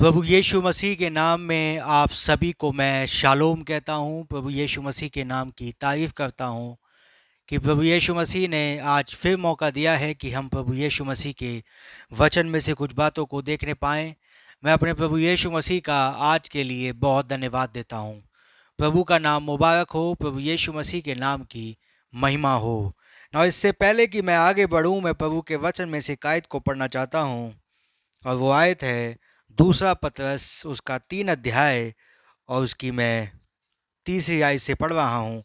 प्रभु यीशु मसीह के नाम में आप सभी को मैं शालोम कहता हूँ। प्रभु यीशु मसीह के नाम की तारीफ़ करता हूँ कि प्रभु यीशु मसीह ने आज फिर मौका दिया है कि हम प्रभु यीशु मसीह के वचन में से कुछ बातों को देखने पाएँ। मैं अपने प्रभु यीशु मसीह का आज के लिए बहुत धन्यवाद देता हूँ। प्रभु का नाम मुबारक हो, प्रभु यीशु मसीह के नाम की महिमा हो। और इससे पहले कि मैं आगे बढ़ूँ, मैं प्रभु के वचन में से एक आयत को पढ़ना चाहता हूँ, और वो आयत है दूसरा पतरस उसका 3 अध्याय और उसकी मैं तीसरी आयत से पढ़ रहा हूँ।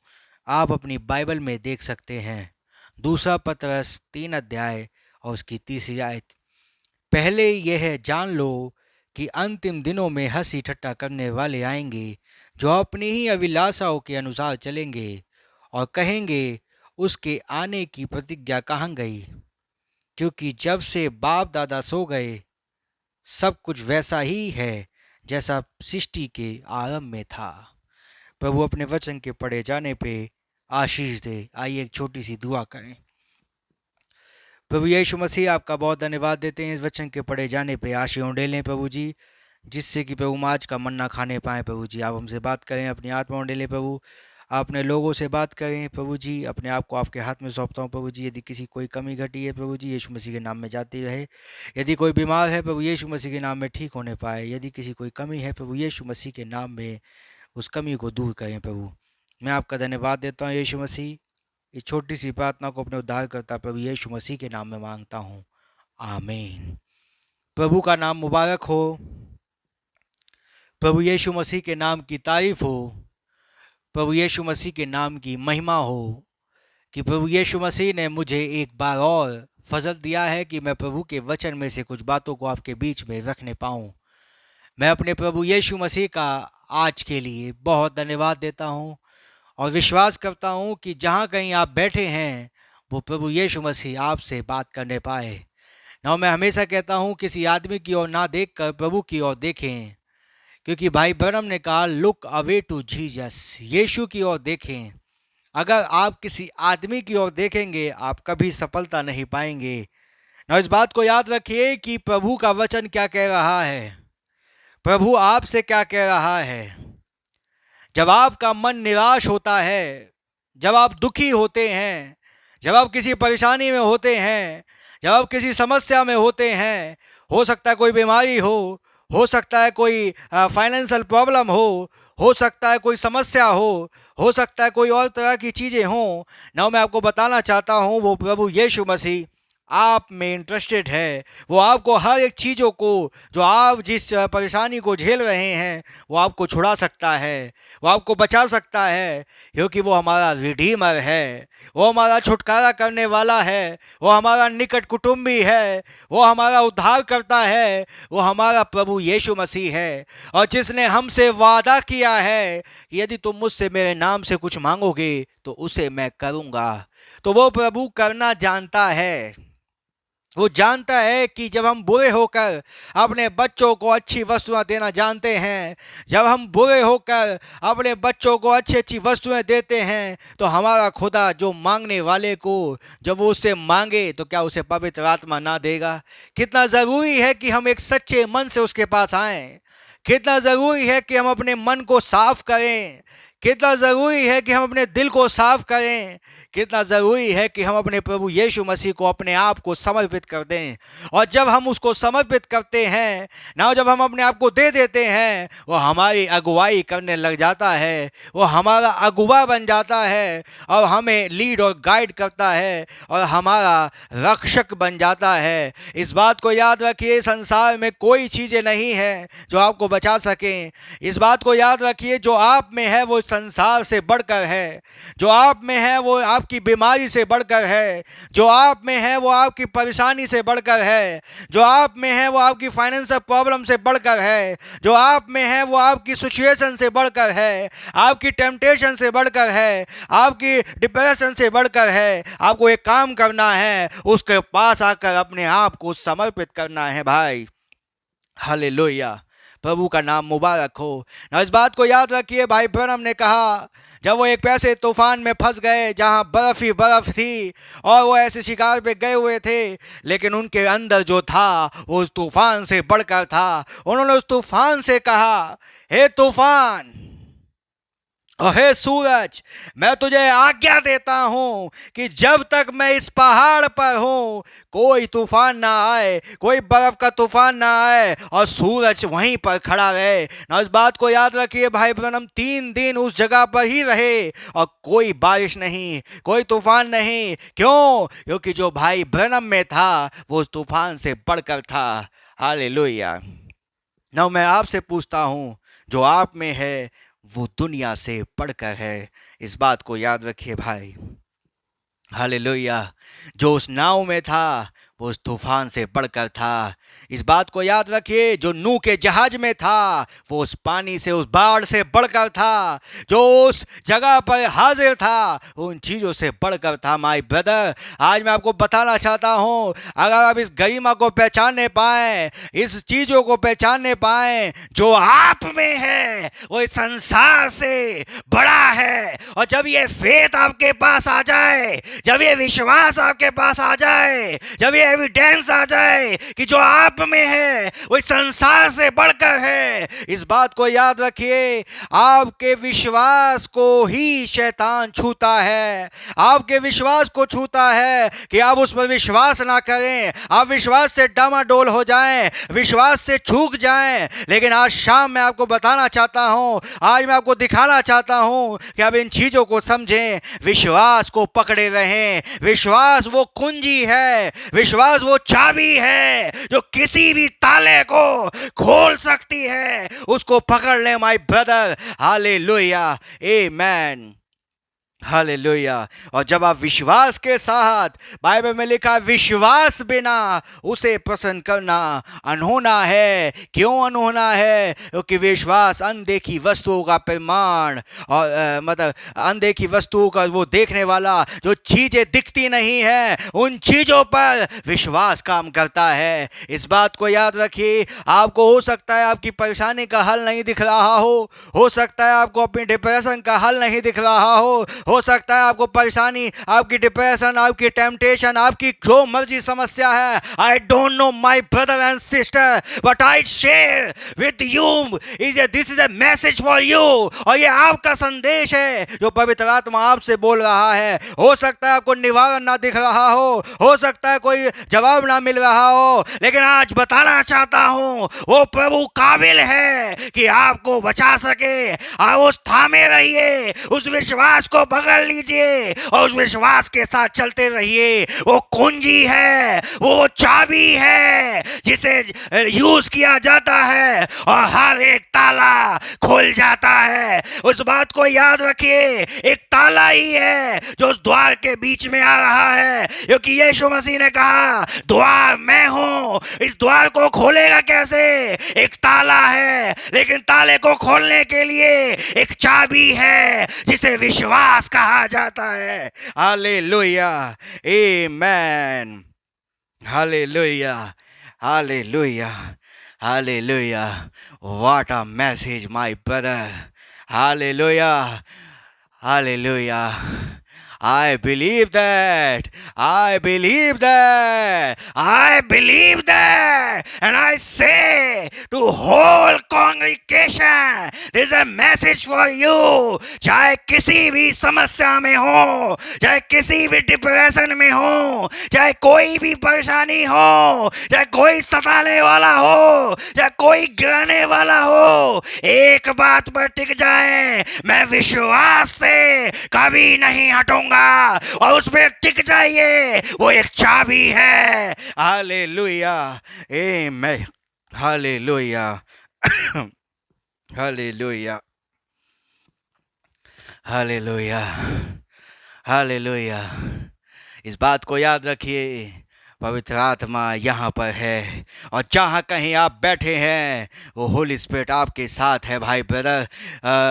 आप अपनी बाइबल में देख सकते हैं। दूसरा पतरस 3 अध्याय और उसकी तीसरी आयत। पहले यह जान लो कि अंतिम दिनों में हंसी ठट्टा करने वाले आएंगे, जो अपनी ही अभिलाषाओं के अनुसार चलेंगे और कहेंगे, उसके आने की प्रतिज्ञा कहाँ गई? क्योंकि जब से बाप दादा सो गए, सब कुछ वैसा ही है जैसा सृष्टि के आरंभ में था। प्रभु अपने वचन के पढ़े जाने पे आशीष दे। आइए एक छोटी सी दुआ करें। प्रभु यीशु मसीह, आपका बहुत धन्यवाद देते हैं इस वचन के पढ़े जाने पे आशीष उंडेलें प्रभु जी, जिससे कि प्रभु हम आज का मन्ना खाने पाएँ। प्रभु जी, आप हमसे बात करें, अपनी आत्मा उंडेलें प्रभु, अपने लोगों से बात करें प्रभु जी। अपने आप को आपके हाथ में सौंपता हूँ प्रभु जी। यदि किसी कोई कमी घटी है प्रभु जी, यीशु मसीह के नाम में जाती रहे। यदि कोई बीमार है प्रभु, यीशु मसीह के नाम में ठीक होने पाए। यदि किसी कोई कमी है प्रभु, यीशु मसीह के नाम में उस कमी को दूर करें प्रभु। मैं आपका धन्यवाद देता हूँ यीशु मसीह। इस छोटी सी प्रार्थना को अपने उद्धार करता प्रभु यीशु मसीह के नाम में मांगता हूँ, आमीन। प्रभु का नाम मुबारक हो। प्रभु यीशु मसीह के नाम की तारीफ हो। प्रभु यीशु मसीह के नाम की महिमा हो कि प्रभु यीशु मसीह ने मुझे एक बार और फजल दिया है कि मैं प्रभु के वचन में से कुछ बातों को आपके बीच में रखने पाऊँ। मैं अपने प्रभु यीशु मसीह का आज के लिए बहुत धन्यवाद देता हूँ और विश्वास करता हूँ कि जहाँ कहीं आप बैठे हैं, वो प्रभु यीशु मसीह आपसे बात करने पाए। ना मैं हमेशा कहता हूँ, किसी आदमी की ओर ना देखकर प्रभु की ओर देखें, क्योंकि भाई ब्रनम ने कहा, लुक अवे टू जीसस, यीशु की ओर देखें। अगर आप किसी आदमी की ओर देखेंगे, आप कभी सफलता नहीं पाएंगे। ना इस बात को याद रखिए कि प्रभु का वचन क्या कह रहा है, प्रभु आपसे क्या कह रहा है। जब आपका मन निराश होता है, जब आप दुखी होते हैं, जब आप किसी परेशानी में होते हैं, जब आप किसी समस्या में होते हैं, हो सकता है कोई बीमारी हो सकता है कोई फाइनेंशियल प्रॉब्लम हो सकता है कोई समस्या हो सकता है कोई और तरह की चीज़ें हों ना, मैं आपको बताना चाहता हूँ वो प्रभु यीशु मसीह आप में इंटरेस्टेड है। वो आपको हर एक चीज़ों को, जो आप जिस परेशानी को झेल रहे हैं, वो आपको छुड़ा सकता है, वो आपको बचा सकता है, क्योंकि वो हमारा रिडीमर है, वो हमारा छुटकारा करने वाला है, वो हमारा निकट कुटुंबी है, वो हमारा उद्धार करता है, वो हमारा प्रभु यीशु मसीह है। और जिसने हमसे वादा किया है कि यदि तुम मुझसे मेरे नाम से कुछ मांगोगे तो उसे मैं करूँगा। तो वो प्रभु करना जानता है। वो जानता है कि जब हम बुरे होकर अपने बच्चों को अच्छी वस्तुएं देना जानते हैं, जब हम बुरे होकर अपने बच्चों को अच्छी अच्छी वस्तुएं देते हैं, तो हमारा खुदा जो मांगने वाले को जब वो उससे मांगे तो क्या उसे पवित्र आत्मा ना देगा। कितना ज़रूरी है कि हम एक सच्चे मन से उसके पास आएं। कितना ज़रूरी है कि हम अपने मन को साफ करें। कितना ज़रूरी है कि हम अपने दिल को साफ करें। कितना ज़रूरी है कि हम अपने प्रभु यीशु मसीह को अपने आप को समर्पित कर दें। और जब हम उसको समर्पित करते हैं ना, जब हम अपने आप को दे देते हैं, वो हमारी अगुवाई करने लग जाता है, वो हमारा अगुवा बन जाता है और हमें लीड और गाइड करता है और हमारा रक्षक बन जाता है। इस बात को याद रखिए, संसार में कोई चीज़ें नहीं हैं जो आपको बचा सकें। इस बात को याद रखिए, जो आप में है वो संसार से बढ़कर है, जो आप में है वो आपकी बीमारी से बढ़कर है, जो आप में है वो आपकी परेशानी से बढ़कर है, जो आप में है वो आपकी फाइनेंशियल प्रॉब्लम से बढ़कर है, जो आप में है वो आपकी सिचुएशन से बढ़कर है, आपकी टेम्पटेशन से बढ़कर है, आपकी डिप्रेशन से बढ़कर है। आपको एक काम करना है, उसके पास आकर अपने आप को समर्पित करना है भाई। हालेलुया। प्रभु का नाम मुबारक हो। ना इस बात को याद रखिए, भाई ब्रनम ने कहा जब वो एक ऐसे तूफान में फंस गए जहां बर्फ ही बर्फ थी और वो ऐसे शिकार पे गए हुए थे, लेकिन उनके अंदर जो था वो उस तूफान से बढ़कर था। उन्होंने उस तूफान से कहा, हे तूफान और हे सूरज, मैं तुझे आज्ञा देता हूं कि जब तक मैं इस पहाड़ पर हूं कोई तूफान ना आए, कोई बर्फ का तूफान ना आए और सूरज वहीं पर खड़ा रहे। ना इस बात को याद रखिए, भाई ब्रनम 3 दिन उस जगह पर ही रहे और कोई बारिश नहीं, कोई तूफान नहीं। क्यों? क्योंकि जो भाई ब्रनम में था वो उस तूफान से बढ़कर था। हालेलुया। ना मैं आपसे पूछता हूं, जो आप में है वो दुनिया से बढ़कर है। इस बात को याद रखिए भाई। हालेलुया। जो उस नाव में था वो उस तूफान से बढ़कर था। इस बात को याद रखिए, जो नूह के जहाज में था वो उस पानी से, उस बाढ़ से बढ़कर था। जो उस जगह पर हाजिर था उन चीज़ों से बढ़कर था। माय ब्रदर, आज मैं आपको बताना चाहता हूँ, अगर आप इस गरिमा को पहचानने पाएँ, इस चीज़ों को पहचानने पाएँ, जो आप में है वो इस संसार से बड़ा है। और जब ये फेथ आपके पास आ जाए, जब ये विश्वास आपके पास आ जाए, जब ये एविडेंस आ जाए कि जो आप में है वो इस संसार से बढ़कर है, इस बात को याद रखिए, आपके विश्वास को ही शैतान छूता है। आपके विश्वास को छूता है कि आप उस पर विश्वास ना करें, आप विश्वास से डामाडोल हो जाएं, विश्वास से चूक जाएं। लेकिन आज शाम मैं आपको बताना चाहता हूं, आज मैं आपको दिखाना चाहता हूं कि आप इन चीजों को समझें, विश्वास को पकड़े रहें। विश्वास वो कुंजी है, विश्वास वो चाबी है जो किसी भी ताले को खोल सकती है। उसको पकड़ ले my brother. Hallelujah, amen, hallelujah. और जब आप विश्वास के साथ, बाइबल में लिखा विश्वास बिना उसे प्रसन्न करना अनहोना है। क्यों अनहोना है? क्योंकि विश्वास अनदेखी वस्तुओं का प्रमाण और मतलब अनदेखी वस्तुओं का वो देखने वाला, जो चीजें दिखती नहीं है उन चीजों पर विश्वास काम करता है। इस बात को याद रखिए। आपको हो सकता है आपकी परेशानी का हल नहीं दिख रहा हो सकता है आपको अपनी डिप्रेशन का हल नहीं दिख रहा हो सकता है आपको परेशानी, आपकी डिप्रेशन, आपकी टेम्पटेशन, आपकी जो मर्जी समस्या है, I don't know my brother and sister, but I share with you this is a message for you. और ये आपका संदेश है जो पवित्र आत्मा आपसे बोल रहा है। हो सकता है आपको निवारण ना दिख रहा हो सकता है कोई जवाब ना मिल रहा हो, लेकिन आज बताना चाहता हूं वो प्रभु काबिल है कि आपको बचा सके। आप उस थामे रहिए, उस विश्वास को पकड़ लीजिए और उस विश्वास के साथ चलते रहिए। वो कुंजी है, वो चाबी है जिसे यूज किया जाता है और हर एक ताला खुल जाता है। उस बात को याद रखिए, एक ताला ही है जो उस द्वार के बीच में आ रहा है, क्योंकि यीशु मसीह ने कहा द्वार मैं हूं। इस द्वार को खोलेगा कैसे? एक ताला है, लेकिन ताले को खोलने के लिए एक चाबी है जिसे विश्वास कहा जाता है। Hallelujah, amen, hallelujah, hallelujah, hallelujah. What a message my brother. Hallelujah, hallelujah. I believe that. I believe that. I believe that. And I say to whole congregation, there is a message for you. चाहे किसी भी समस्या में हो, चाहे किसी भी depression में हो, चाहे कोई भी परेशानी हो, चाहे कोई सताने वाला हो, चाहे कोई गिराने वाला हो, एक बात पर टिक जाए, मैं विश्वास से कभी नहीं हटूंगा और उसमें टिक जाइए। वो एक चाबी है। हालेलुया, आमेन, हालेलुया, हालेलुया, हालेलुया, हालेलुया। इस बात को याद रखिए, पवित्र आत्मा यहाँ पर है और जहाँ कहीं आप बैठे हैं वो होली स्पिरिट आपके साथ है। भाई ब्रदर,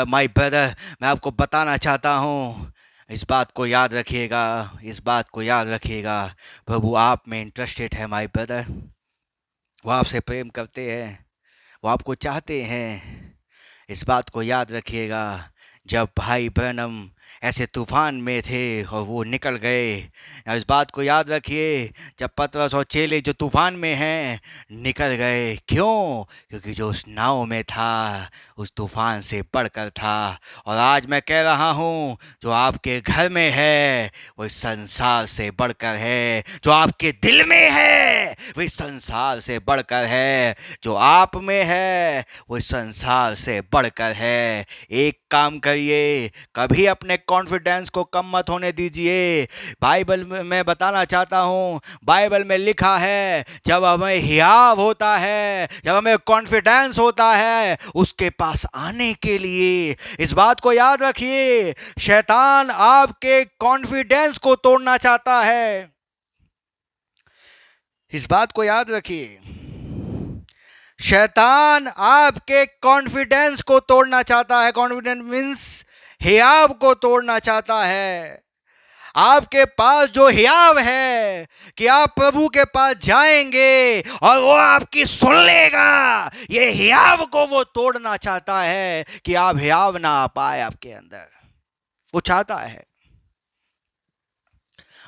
माय ब्रदर, मैं आपको बताना चाहता हूँ, इस बात को याद रखिएगा, इस बात को याद रखिएगा। प्रभु आप में इंटरेस्टेड है माय ब्रदर, वो आपसे प्रेम करते हैं। वो आपको चाहते हैं। इस बात को याद रखिएगा। जब भाई ब्रैनम ऐसे तूफान में थे और वो निकल गए, इस बात को याद रखिए। जब पतरस और चेले जो तूफान में हैं निकल गए, क्यों? क्योंकि जो उस नाव में था उस तूफान से बढ़कर था। और आज मैं कह रहा हूँ, जो आपके घर में है वो इस संसार से बढ़कर है। जो आपके दिल में है वो इस संसार से बढ़कर है। जो आप में है वो इस संसार से बढ़कर है। एक काम करिए, कभी अपने कॉन्फिडेंस को कम मत होने दीजिए। बाइबल में मैं बताना चाहता हूँ, बाइबल में लिखा है जब हमें हियाव होता है, जब हमें कॉन्फिडेंस होता है उसके पास आने के लिए। इस बात को याद रखिए, शैतान आपके कॉन्फिडेंस को तोड़ना चाहता है। इस बात को याद रखिए, शैतान आपके कॉन्फिडेंस को तोड़ना चाहता है। कॉन्फिडेंस मीन्स हियाव को तोड़ना चाहता है। आपके पास जो हियाव है कि आप प्रभु के पास जाएंगे और वो आपकी सुन लेगा, ये हियाव को वो तोड़ना चाहता है कि आप हियाव ना आ पाए आपके अंदर। वो चाहता है,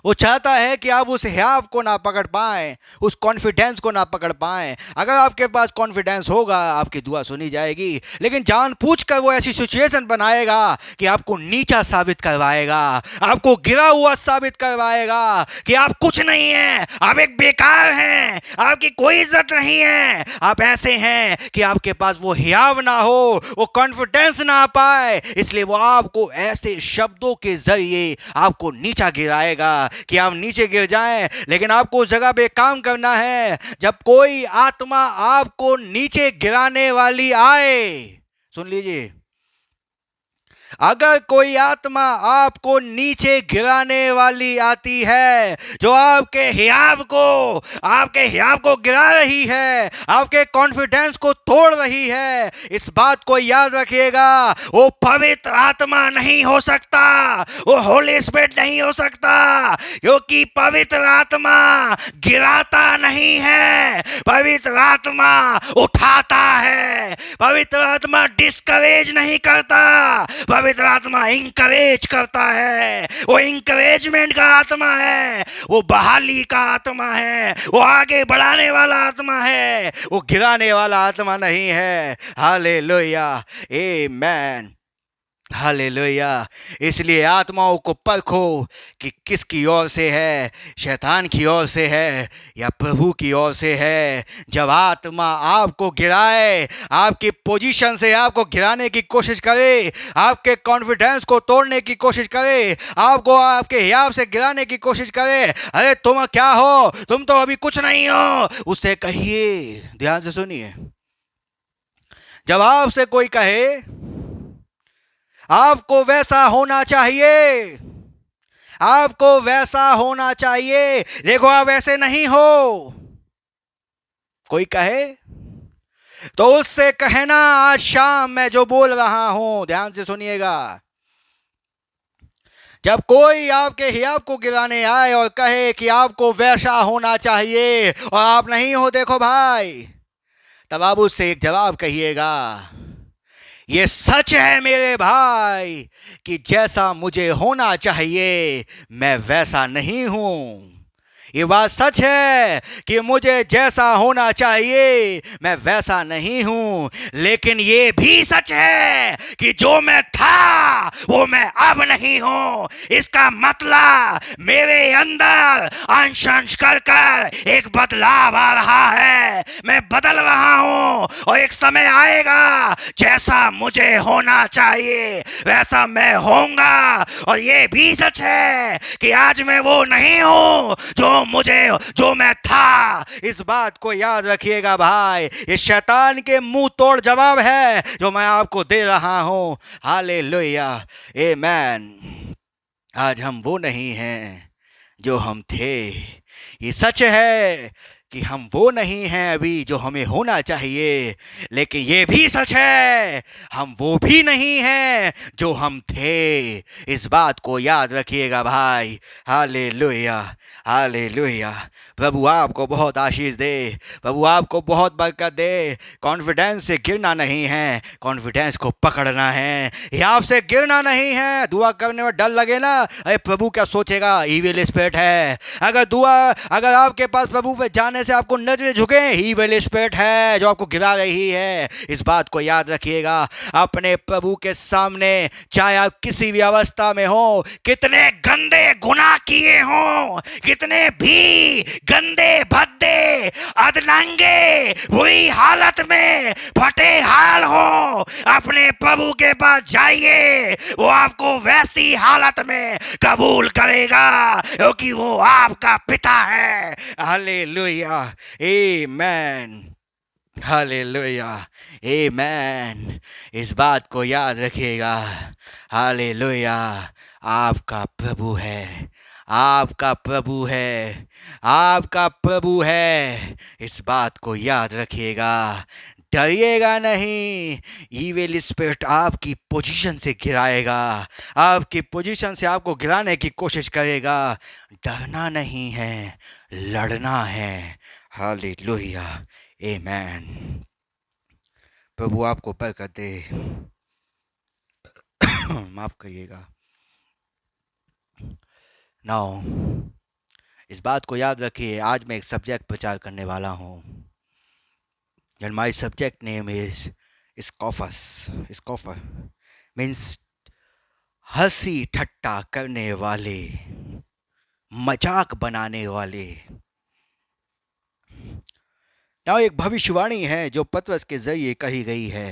वो चाहता है कि आप उस हियाव को ना पकड़ पाएं, उस कॉन्फिडेंस को ना पकड़ पाएं। अगर आपके पास कॉन्फिडेंस होगा आपकी दुआ सुनी जाएगी, लेकिन जानबूझकर वो ऐसी सिचुएशन बनाएगा कि आपको नीचा साबित करवाएगा, आपको गिरा हुआ साबित करवाएगा कि आप कुछ नहीं हैं, आप एक बेकार हैं, आपकी कोई इज्जत नहीं है, आप ऐसे हैं कि आपके पास वो हियाव ना हो, वो कॉन्फिडेंस ना आ पाए। इसलिए वो आपको ऐसे शब्दों के जरिए आपको नीचा गिराएगा कि आप नीचे गिर जाएं। लेकिन आपको उस जगह पे काम करना है। जब कोई आत्मा आपको नीचे गिराने वाली आए, सुन लीजिए, अगर कोई आत्मा आपको नीचे गिराने वाली आती है, जो आपके हियाव को गिरा रही है, आपके कॉन्फिडेंस को तोड़ रही है, इस बात को याद रखिएगा, वो पवित्र आत्मा नहीं हो सकता, वो होली स्पिरिट नहीं हो सकता। क्योंकि पवित्र आत्मा गिराता नहीं है, पवित्र आत्मा उठाता है, पवित्र आत्मा डिस्करेज नहीं करता, पवित्र आत्मा इंकरेज करता है। वो इंकरेजमेंट का आत्मा है, वो बहाली का आत्मा है, वो आगे बढ़ाने वाला आत्मा है, वो गिराने वाला आत्मा नहीं है। हालेलुया, आमेन, हालेलुया। इसलिए आत्माओं को परखो कि किसकी ओर से है, शैतान की ओर से है या प्रभु की ओर से है। जब आत्मा आपको गिराए, आपकी पोजीशन से आपको गिराने की कोशिश करे, आपके कॉन्फिडेंस को तोड़ने की कोशिश करे, आपको आपके हियाव से गिराने की कोशिश करे, अरे तुम क्या हो, तुम तो अभी कुछ नहीं हो, उससे कहिए, ध्यान से सुनिए, जब आपसे कोई कहे आपको वैसा होना चाहिए, आपको वैसा होना चाहिए, देखो आप वैसे नहीं हो, कोई कहे तो उससे कहना आज शाम मैं जो बोल रहा हूं, ध्यान से सुनिएगा। जब कोई आपके हियाव को गिराने आए और कहे कि आपको वैसा होना चाहिए और आप नहीं हो, देखो भाई, तब आप उससे एक जवाब कहिएगा, ये सच है मेरे भाई कि जैसा मुझे होना चाहिए मैं वैसा नहीं हूं। ये बात सच है कि मुझे जैसा होना चाहिए मैं वैसा नहीं हूं, लेकिन ये भी सच है कि जो मैं था वो मैं अब नहीं हूं। इसका मतलब मेरे अंदर अंश अंश कर कर एक बदलाव आ रहा है, मैं बदल रहा हूं और एक समय आएगा जैसा मुझे होना चाहिए वैसा मैं होऊंगा। और ये भी सच है कि आज मैं वो नहीं हूं जो मैं था। इस बात को याद रखिएगा भाई, ये शैतान के मुंह तोड़ जवाब है जो मैं आपको दे रहा हूं। हालेलुया, आमेन। आज हम वो नहीं हैं जो हम थे। ये सच है कि हम वो नहीं हैं अभी जो हमें होना चाहिए, लेकिन ये भी सच है हम वो भी नहीं हैं जो हम थे। इस बात को याद रखिएगा भाई। Hallelujah, hallelujah. प्रभु आपको बहुत आशीष दे, प्रभु आपको बहुत बरकत दे। कॉन्फिडेंस से गिरना नहीं है, कॉन्फिडेंस को पकड़ना है। ये आपसे गिरना नहीं है। दुआ करने में डर लगे ना, अरे प्रभु क्या सोचेगा, ईविल स्पिरिट है। अगर आपके पास प्रभु पे जाने से आपको नजरें झुके, ईविल स्पिरिट है जो आपको गिरा रही है। इस बात को याद रखिएगा। अपने प्रभु के सामने चाहे आप किसी भी अवस्था में हो, कितने गंदे गुनाह किए हो, कितने भी गंदे भद्दे अधनंगे बुरी हालत में फटे हाल हो, अपने प्रभु के पास जाइए, वो आपको वैसी हालत में कबूल करेगा क्योंकि वो आपका पिता है। हालेलुया, आमेन, हालेलुया, आमेन। इस बात को याद रखिएगा। हालेलुया, आपका प्रभु है, आपका प्रभु है, आपका प्रभु है। इस बात को याद रखिएगा। डरिएगा नहीं। ईविल स्पिरिट आपकी पोजीशन से गिराएगा, आपकी पोजीशन से आपको गिराने की कोशिश करेगा। डरना नहीं है, लड़ना है। हालेलुया, आमेन। प्रभु आपको बरकत दे। माफ करिएगा। नाउ इस बात को याद रखिए, आज मैं एक सब्जेक्ट प्रचार करने वाला हूँ। And my subject name is scoffer means हंसी ठट्टा करने वाले, मजाक बनाने वाले। now एक भविष्यवाणी है जो पतरस के जरिए कही गई है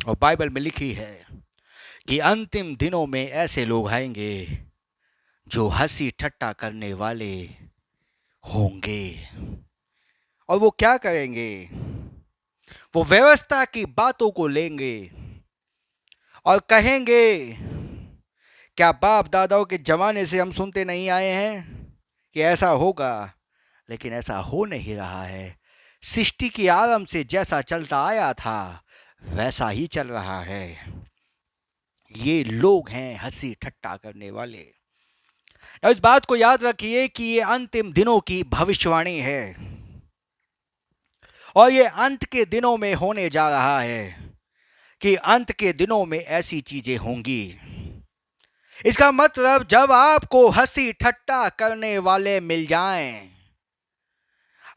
और बाइबल में लिखी है कि अंतिम दिनों में ऐसे लोग आएंगे जो हंसी ठट्टा करने वाले होंगे। और वो क्या करेंगे? वो व्यवस्था की बातों को लेंगे और कहेंगे, क्या बाप दादाओं के जमाने से हम सुनते नहीं आए हैं कि ऐसा होगा? लेकिन ऐसा हो नहीं रहा है। सृष्टि की आरंभ से जैसा चलता आया था वैसा ही चल रहा है। ये लोग हैं हंसी ठट्टा करने वाले। इस बात को याद रखिए कि ये अंतिम दिनों की भविष्यवाणी है और ये अंत के दिनों में होने जा रहा है कि अंत के दिनों में ऐसी चीजें होंगी। इसका मतलब जब आपको हंसी ठट्टा करने वाले मिल जाएं,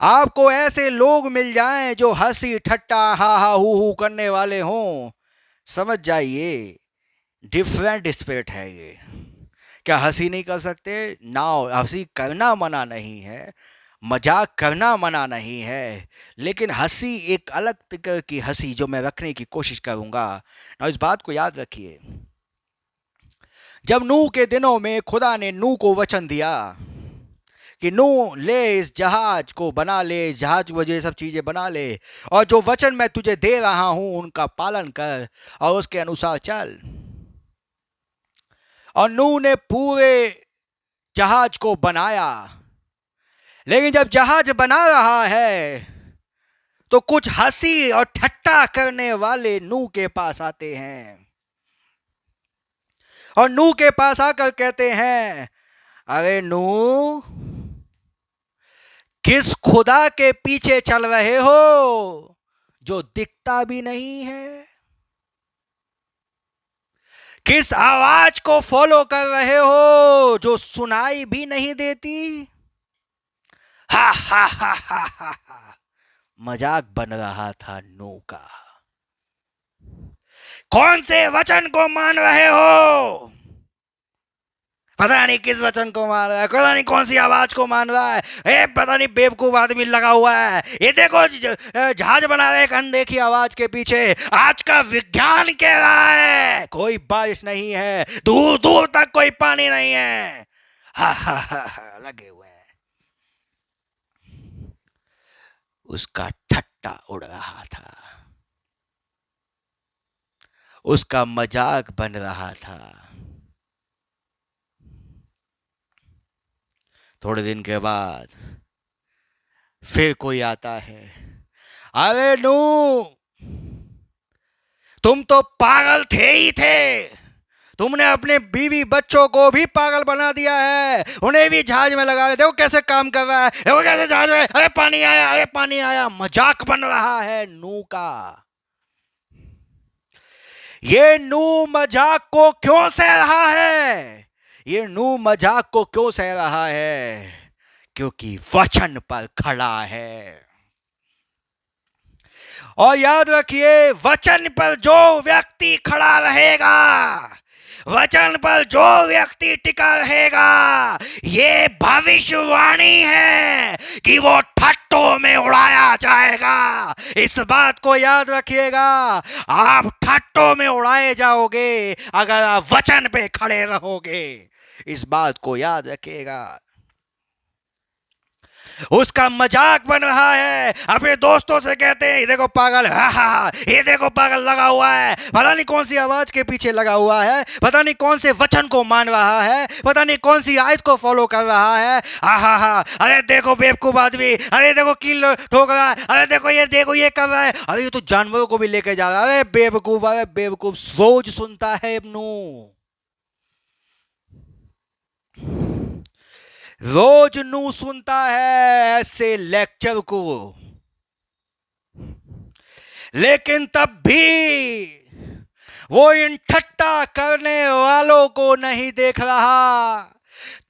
आपको ऐसे लोग मिल जाएं जो हंसी ठट्टा हा हा हू करने वाले हों, समझ जाइए डिफरेंट स्पिरिट है ये। क्या हंसी नहीं कर सकते? ना, हंसी करना मना नहीं है, मजाक करना मना नहीं है, लेकिन हंसी एक अलग तरह की हंसी जो मैं रखने की कोशिश करूंगा। और इस बात को याद रखिए, जब नूह के दिनों में खुदा ने नूह को वचन दिया कि नूह ले इस जहाज को बना ले, इस जहाज की वजह सब चीजें बना ले और जो वचन मैं तुझे दे रहा हूं उनका पालन कर और उसके अनुसार चल। और नूह ने पूरे जहाज को बनाया, लेकिन जब जहाज बना रहा है तो कुछ हंसी और ठट्टा करने वाले नूह के पास आते हैं और नूह के पास आकर कहते हैं, अरे नूह, किस खुदा के पीछे चल रहे हो जो दिखता भी नहीं है? किस आवाज को फॉलो कर रहे हो जो सुनाई भी नहीं देती? हा हा हा हा हा हा। मजाक बन रहा था नूह का। कौन से वचन को मान रहे हो? पता नहीं किस वचन को मान रहा है, पता नहीं कौन सी आवाज को मान रहा है, पता नहीं बेवकूफ आदमी लगा हुआ है। ये देखो जहाज बना रहे एक अनदेखी आवाज के पीछे। आज का विज्ञान कह रहा है कोई बारिश नहीं है, दूर दूर तक कोई पानी नहीं है। हा हा हा लगे हुए हैं। उसका ठट्टा उड़ रहा था, उसका मजाक बन रहा था। थोड़े दिन के बाद फिर कोई आता है, अरे नू, तुम तो पागल थे ही थे, तुमने अपने बीवी बच्चों को भी पागल बना दिया है, उन्हें भी जहाज में लगा रहे, देखो कैसे काम कर रहा है, देखो कैसे जहाज में, अरे पानी आया, अरे पानी आया, मजाक बन रहा है नू का। ये नू मजाक को क्यों सह रहा है, ये नू मजाक को क्यों सह रहा है, क्योंकि वचन पर खड़ा है। और याद रखिए, वचन पर जो व्यक्ति खड़ा रहेगा, वचन पर जो व्यक्ति टिका रहेगा, ये भविष्यवाणी है कि वो ठट्टों में उड़ाया जाएगा। इस बात को याद रखिएगा, आप ठट्टों में उड़ाए जाओगे अगर आप वचन पे खड़े रहोगे। इस बात को याद रखिएगा। उसका मजाक बन रहा है, अपने दोस्तों से कहते हैं ये देखो पागल, हा हा, ये देखो पागल लगा हुआ है, पता नहीं कौन सी आवाज के पीछे लगा हुआ है, पता नहीं कौन से वचन को मान रहा है, पता नहीं कौन सी आयत को फॉलो कर रहा है, हा हा हा, अरे देखो बेवकूफ आदमी, अरे देखो कील ठोक रहा है, अरे देखो ये कर रहा है, अरे ये तो जानवरों को भी लेके जा रहा है, अरे बेवकूफ, रोज सुनता है इब्नू, रोज नू सुनता है ऐसे लेक्चर को, लेकिन तब भी वो इन ठट्टा करने वालों को नहीं देख रहा,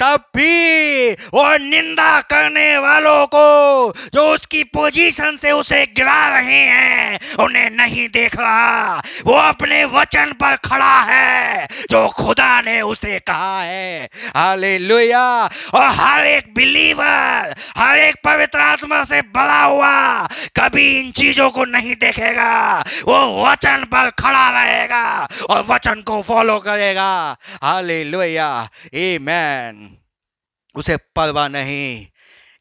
तब भी वो निंदा करने वालों को जो उसकी पोजीशन से उसे गिरा रहे हैं उन्हें नहीं देख रहा। वो अपने वचन पर खड़ा है जो खुदा ने उसे कहा है। हालेलुया। और हर एक बिलीवर, हर एक पवित्र आत्मा से भरा हुआ कभी इन चीजों को नहीं देखेगा। वो वचन पर खड़ा रहेगा और वचन को फॉलो करेगा। हालेलुया, आमीन। उसे परवाह नहीं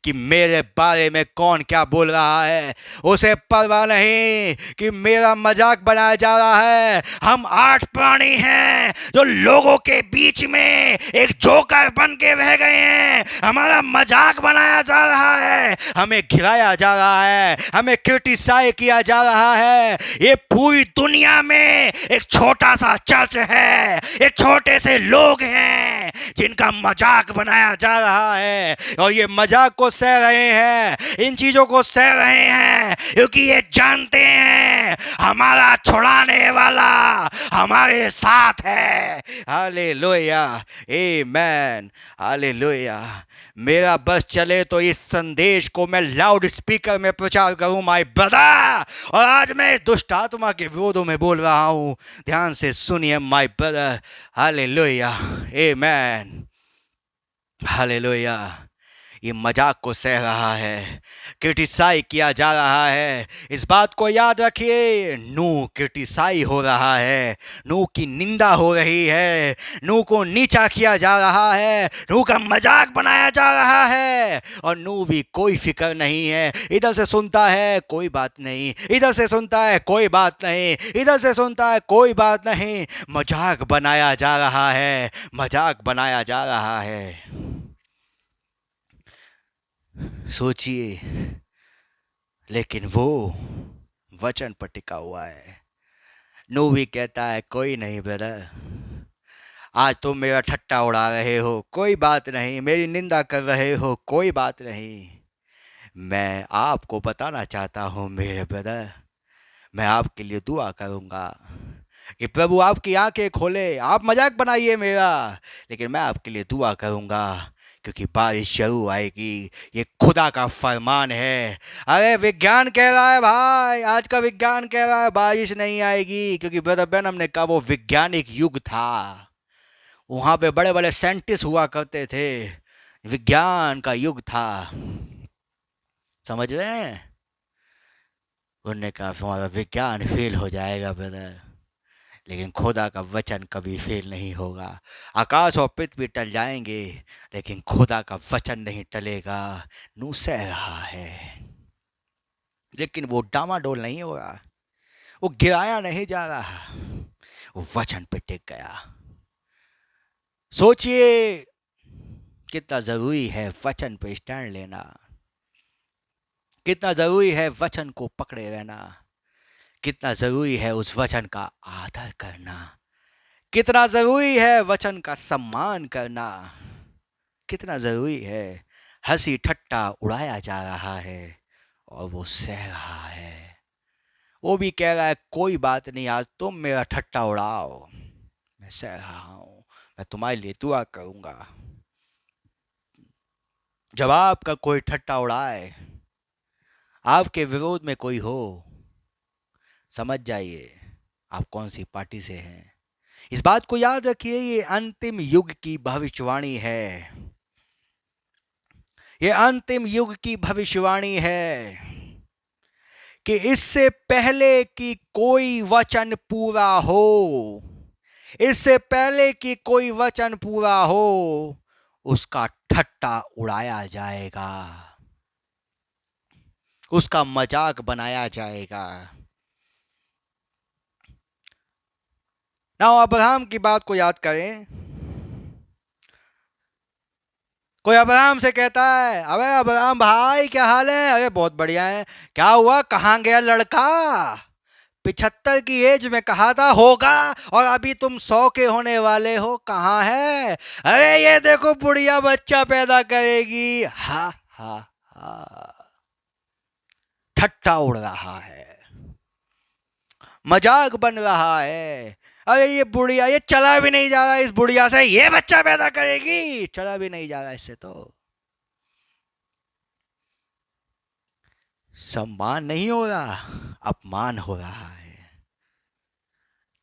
कि मेरे बारे में कौन क्या बोल रहा है, उसे परवाह नहीं कि मेरा मजाक बनाया जा रहा है। हम 8 प्राणी हैं जो लोगों के बीच में एक जोकर बन के रह गए हैं। हमारा मजाक बनाया जा रहा है, हमें गिराया जा रहा है, हमें क्रिटिसाइज किया जा रहा है। ये पूरी दुनिया में एक छोटा सा चर्च है, एक छोटे से लोग हैं जिनका मजाक बनाया जा रहा है और ये मजाक को सह रहे हैं, इन चीजों को सह रहे हैं क्योंकि ये जानते हैं हमारा छुड़ाने वाला हमारे साथ है। हालेलुया, आमीन, हालेलुया। मेरा बस चले तो इस संदेश को मैं लाउड स्पीकर में प्रचार करूं माय ब्रदर। और आज मैं दुष्ट आत्मा के विरोधों में बोल रहा हूं, ध्यान से सुनिए माय ब्रदर। हालेलुया, आमीन, हालेलुया। ये मजाक को सह रहा है, क्रिटिसाइज किया जा रहा है। इस बात को याद रखिए, नू क्रिटिसाइज हो रहा है, नू की निंदा हो रही है, नू को नीचा किया जा रहा है, नू का मजाक बनाया जा रहा है। और नू भी कोई फिक्र नहीं है, इधर से सुनता है कोई बात नहीं, इधर से सुनता है कोई बात नहीं, इधर से सुनता है कोई बात नहीं। मजाक बनाया जा रहा है, मजाक बनाया जा रहा है। सोचिए, लेकिन वो वचन पर टिका हुआ है। नू भी कहता है कोई नहीं ब्रदर, आज तुम मेरा ठट्टा उड़ा रहे हो, कोई बात नहीं, मेरी निंदा कर रहे हो, कोई बात नहीं। मैं आपको बताना चाहता हूँ मेरे ब्रदर, मैं आपके लिए दुआ करूँगा कि प्रभु आपकी आंखें खोले। आप मजाक बनाइए मेरा, लेकिन मैं आपके लिए दुआ करूँगा क्योंकि बारिश जरूर आएगी। ये खुदा का फरमान है। अरे विज्ञान कह रहा है भाई, आज का विज्ञान कह रहा है बारिश नहीं आएगी, क्योंकि ब्रदर बैनम ने कहा वो वैज्ञानिक युग था, वहाँ पे बड़े बड़े साइंटिस्ट हुआ करते थे, विज्ञान का युग था। समझ रहे हैं? उन्होंने कहा तुम्हारा विज्ञान फेल हो जाएगा ब्रदर, लेकिन खुदा का वचन कभी फेल नहीं होगा। आकाश और पृथ्वी टल जाएंगे लेकिन खुदा का वचन नहीं टलेगा। नू सह रहा है, लेकिन वो डामाडोल नहीं हो रहा, वो गिराया नहीं जा रहा, वो वचन पे टिक गया। सोचिए कितना जरूरी है वचन पे स्टैंड लेना। कितना जरूरी है वचन को पकड़े रहना, कितना जरूरी है उस वचन का आदर करना, कितना जरूरी है वचन का सम्मान करना, कितना जरूरी है। हंसी ठट्टा उड़ाया जा रहा है और वो सह रहा है, वो भी कह रहा है कोई बात नहीं, आज तुम मेरा ठट्टा उड़ाओ, मैं सह रहा हूं, मैं तुम्हारे लिए दुआ करूंगा। जब आपका कोई ठट्टा उड़ाए, आपके विरोध में कोई हो, समझ जाइए आप कौन सी पार्टी से हैं। इस बात को याद रखिए, ये अंतिम युग की भविष्यवाणी है, ये अंतिम युग की भविष्यवाणी है कि इससे पहले कि कोई वचन पूरा हो, इससे पहले कि कोई वचन पूरा हो, उसका ठट्टा उड़ाया जाएगा, उसका मजाक बनाया जाएगा। ना अब्राहम की बात को याद करें। कोई अब्राहम से कहता है, अबे अब्राहम भाई क्या हाल है? अरे बहुत बढ़िया है। क्या हुआ, कहाँ गया लड़का? 75 की एज में कहा था होगा और अभी तुम 100 के होने वाले हो, कहाँ है? अरे ये देखो बुढ़िया बच्चा पैदा करेगी। हा हा हा। ठट्टा उड़ रहा है, मजाक बन रहा है। अरे ये बुढ़िया, ये चला भी नहीं जा रहा, इस बुढ़िया से ये बच्चा पैदा करेगी, चला भी नहीं जा रहा इससे। तो सम्मान नहीं हो रहा, अपमान हो रहा है।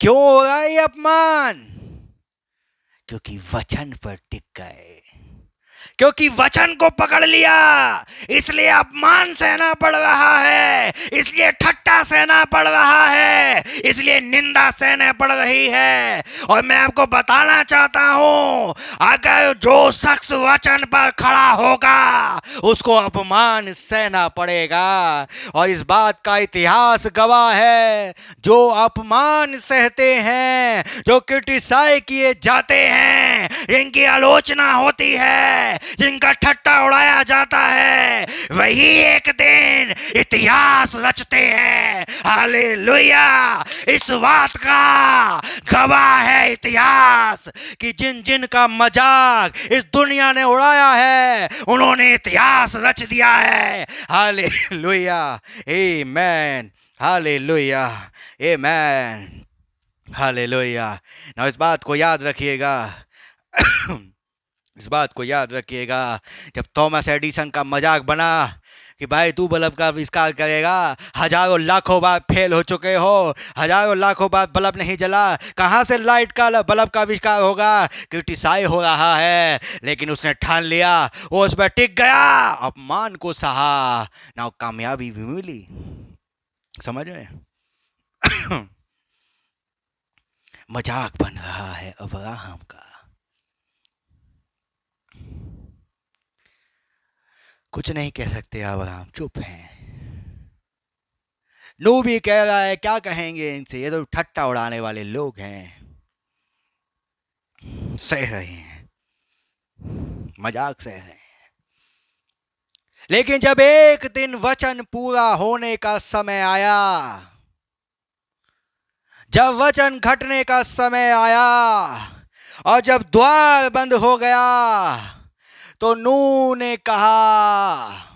क्यों हो रहा है ये अपमान? क्योंकि वचन पर टिक गए, क्योंकि वचन को पकड़ लिया, इसलिए अपमान सहना पड़ रहा है, इसलिए ठट्टा सहना पड़ रहा है, इसलिए निंदा सहना पड़ रही है। और मैं आपको बताना चाहता हूं, अगर जो शख्स वचन पर खड़ा होगा उसको अपमान सहना पड़ेगा। और इस बात का इतिहास गवाह है, जो अपमान सहते हैं, जो क्रिटिसाइज किए जाते हैं, इनकी आलोचना होती है, जिनका ठट्टा उड़ाया जाता है, वही एक दिन इतिहास रचते हैं। हालेलुया। इस बात का गवाह है इतिहास कि जिन जिन का मजाक इस दुनिया ने उड़ाया है, उन्होंने इतिहास रच दिया है। हालेलुया, आमेन, हालेलुया, आमेन, हालेलुया। ना इस बात को याद रखिएगा, इस बात को याद रखिएगा, जब थॉमस एडिसन का मजाक बना कि भाई तू बल्ब का आविष्कार करेगा, हजारों लाखों बार फेल हो चुके हो, हजारों लाखों बार बल्ब नहीं जला, कहाँ से लाइट का बल्ब का आविष्कार होगा? क्रिटिसाइज हो रहा है, लेकिन उसने ठान लिया, वो उस पर टिक गया, अपमान को सहा, ना कामयाबी भी मिली। समझ में? मजाक बन रहा है अब्राहम का। कुछ नहीं कह सकते अब्राहम, चुप हैं। नू भी कह रहा है क्या कहेंगे इनसे, ये तो ठट्टा उड़ाने वाले लोग हैं, सह रहे हैं, मजाक सह रहे हैं। लेकिन जब एक दिन वचन पूरा होने का समय आया, जब वचन घटने का समय आया और जब द्वार बंद हो गया, तो नूह ने कहा,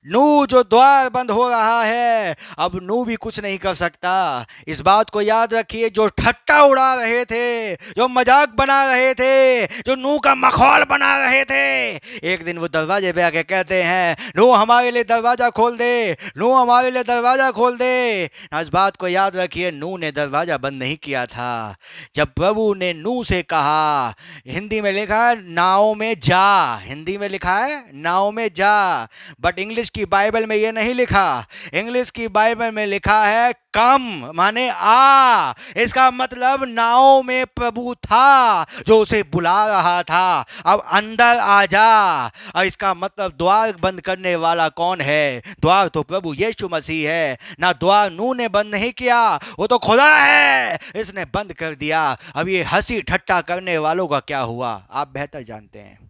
नूह जो द्वार बंद हो रहा है, अब नूह भी कुछ नहीं कर सकता। इस बात को याद रखिए, जो ठट्टा उड़ा रहे थे, जो मजाक बना रहे थे, जो नूह का मखौल बना रहे थे, एक दिन वो दरवाजे पे आके कहते हैं, नूह हमारे लिए दरवाजा खोल दे, नूह हमारे लिए दरवाजा खोल दे। इस बात को याद रखिए, नूह ने दरवाजा बंद नहीं किया था। जब प्रभु ने नूह से कहा, हिंदी में लिखा है नाव में जा, हिंदी में लिखा है नाव में जा, बट इंग्लिश की बाइबल में ये नहीं लिखा। इंग्लिश की बाइबल में लिखा है कम, माने आ। इसका मतलब नाव में प्रभु था जो उसे बुला रहा था, अब अंदर आ जा। और इसका मतलब द्वार बंद करने वाला कौन है? द्वार तो प्रभु यीशु मसीह है ना। द्वार नूह ने बंद नहीं किया, वो तो खुदा है, इसने बंद कर दिया। अब ये हंसी ठट्टा करने वालों का क्या हुआ, आप बेहतर जानते हैं।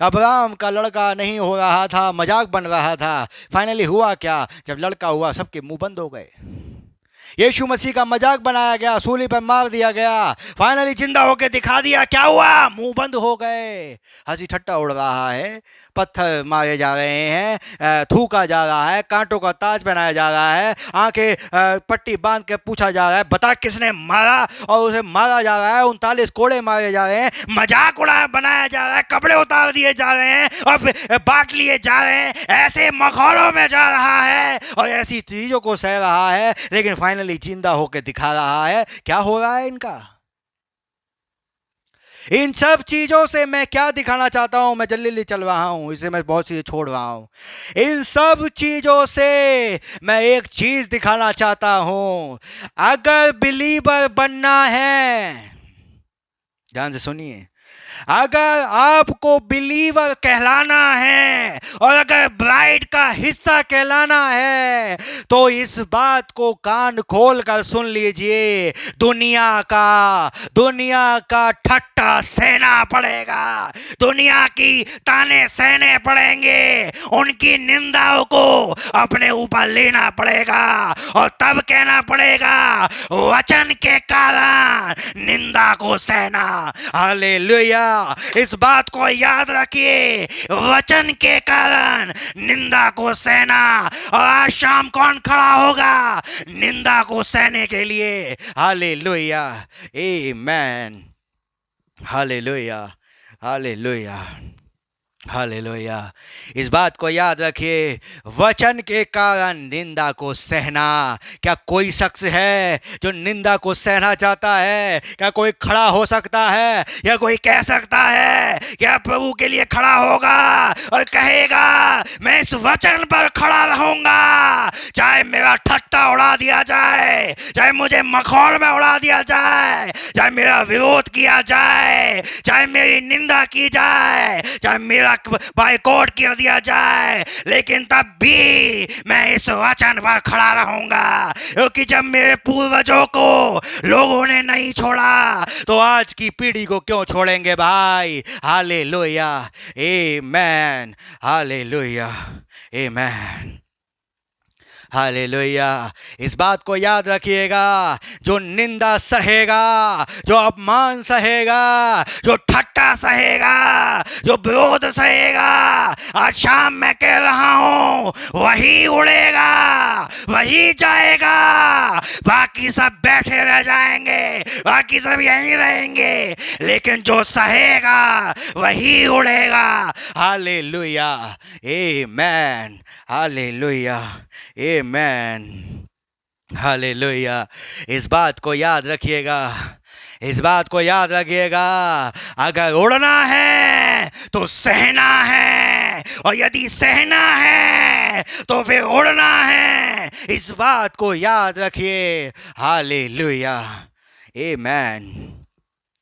अब्राहम का लड़का नहीं हो रहा था, मजाक बन रहा था। फाइनली हुआ क्या, जब लड़का हुआ सबके मुंह बंद हो गए। यीशु मसीह का मजाक बनाया गया, सूली पर मार दिया गया, फाइनली जिंदा होकर दिखा दिया, क्या हुआ, मुंह बंद हो गए। हंसी ठट्टा उड़ रहा है, पत्थर मारे जा रहे हैं, थूका जा रहा है, कांटों का ताज पहनाया जा रहा है, आंखें पट्टी बांध के पूछा जा रहा है बता किसने मारा, और उसे मारा जा रहा है, 39 कोड़े मारे जा रहे हैं, मजाक उड़ाया बनाया जा रहा है, कपड़े उतार दिए जा रहे हैं और फिर बांट लिए जा रहे हैं। ऐसे मखौलों में जा रहा है और ऐसी चीजों को सह रहा है, लेकिन फाइनली जिंदा होकर दिखा रहा है। क्या हो रहा है इनका? इन सब चीजों से मैं क्या दिखाना चाहता हूं, मैं जल्दी चल रहा हूं, इसे मैं बहुत चीजें छोड़ रहा हूं। इन सब चीजों से मैं एक चीज दिखाना चाहता हूं। अगर बिलीवर बनना है, ध्यान से सुनिए, अगर आपको बिलीवर कहलाना है और अगर ब्राइड का हिस्सा कहलाना है, तो इस बात को कान खोल कर सुन लीजिए, दुनिया का ठट्टा सहना पड़ेगा, दुनिया की ताने सहने पड़ेंगे, उनकी निंदाओं को अपने ऊपर लेना पड़ेगा और तब कहना पड़ेगा वचन के कारण निंदा को सहना। हालेलुया। इस बात को याद रखिए, वचन के कारण निंदा को सहना। और आज शाम कौन खड़ा होगा निंदा को सहने के लिए? हालेलुया, आमेन, हालेलुया, हालेलुया, हालेलुया। इस बात को याद रखिए, वचन के कारण निंदा को सहना। क्या कोई शख्स है जो निंदा को सहना चाहता है? क्या कोई खड़ा हो सकता है या कोई कह सकता है क्या प्रभु के लिए खड़ा होगा और कहेगा मैं इस वचन पर खड़ा रहूंगा, चाहे मेरा ठट्टा उड़ा दिया जाए, चाहे मुझे मखौल में उड़ा दिया जाए, चाहे मेरा विरोध किया जाए, चाहे मेरी निंदा की जाए, चाहे मेरा बाइकआउट कर दिया जाए, लेकिन तब भी मैं इस वचन पर खड़ा रहूंगा। क्योंकि जब मेरे पूर्वजों को लोगों ने नहीं छोड़ा, तो आज की पीढ़ी को क्यों छोड़ेंगे भाई? हालेलुया, आमेन, हालेलुया, आमेन, हालेलुया। इस बात को याद रखिएगा, जो निंदा सहेगा, जो अपमान सहेगा, जो ठट्टा सहेगा, जो विरोध सहेगा, आज शाम मैं कह रहा हूं वही उड़ेगा, वही जाएगा, बाकी सब बैठे रह जाएंगे, बाकी सब यहीं रहेंगे, लेकिन जो सहेगा वही उड़ेगा। हालेलुया, आमेन, हालेलुया, आमेन, हालेलुया। इस बात को याद रखिएगा, इस बात को याद रखिएगा, अगर उड़ना है तो सहना है, और यदि सहना है तो फिर उड़ना है। इस बात को याद रखिए। Hallelujah, amen.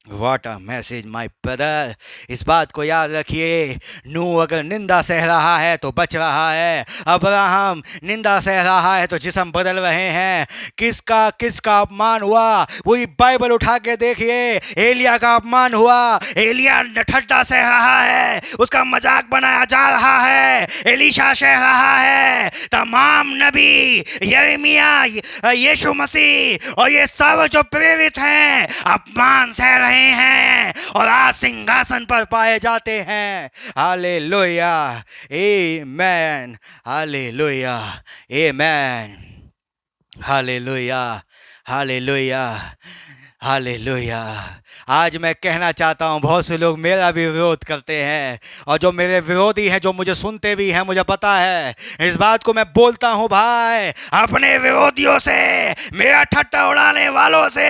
What a message my brother। इस बात को याद रखिए, नूह अगर निंदा सह रहा है तो बच रहा है, अब्राहम निंदा सह रहा है तो जिस्म बदल रहे हैं। किसका अपमान हुआ? वही बाइबल उठा के देखिए, एलिया का अपमान हुआ, एलिया ठट्टा सह रहा है, उसका मजाक बनाया जा रहा है, एलीशा सह रहा है, तमाम नबी, यिर्मयाह, यीशु मसीह और ये सब जो प्रेरित हैं अपमान सह रहे हैं और आज सिंहासन पर पाए जाते हैं। हालेलुया, आमेन, हालेलुया, आमेन, हालेलुया, हालेलुया, हालेलुया। आज मैं कहना चाहता हूँ, बहुत से लोग मेरा भी विरोध करते हैं, और जो मेरे विरोधी हैं, जो मुझे सुनते भी हैं, मुझे पता है। इस बात को मैं बोलता हूँ भाई, अपने विरोधियों से, मेरा ठट्टा उड़ाने वालों से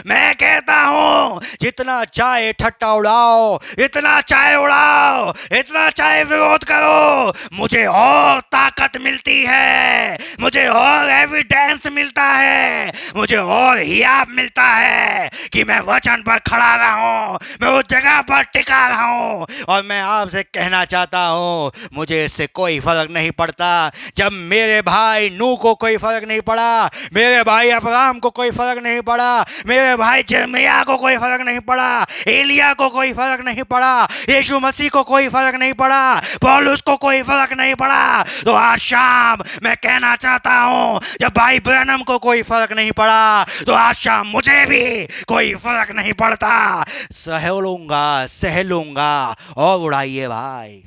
मैं कहता हूँ, जितना चाहे ठट्टा उड़ाओ, इतना चाहे उड़ाओ, इतना चाहे विरोध करो, मुझे और ताकत मिलती है, मुझे और एविडेंस मिलता है, मुझे और हियाब मिलता है। है कि मैं वचन पर खड़ा रहा हूं, मैं उस जगह पर टिका रहा हूं। और मैं आपसे कहना चाहता हूं, मुझे इससे कोई फर्क नहीं पड़ता। जब मेरे भाई नूह को कोई फर्क नहीं पड़ा, मेरे भाई अब्राहम को कोई फर्क नहीं पड़ा, मेरे भाई यिर्मयाह को कोई फर्क नहीं पड़ा, एलिया को कोई फर्क नहीं पड़ा, यीशु मसीह को कोई फर्क नहीं पड़ा, पौलुस को कोई फर्क नहीं पड़ा, तो आज शाम मैं कहना चाहता हूं, जब भाई ब्रैनम को कोई फर्क नहीं पड़ा, तो आज शाम मुझे भी कोई फर्क नहीं पड़ता। सह लूंगा और उड़ाइए भाई,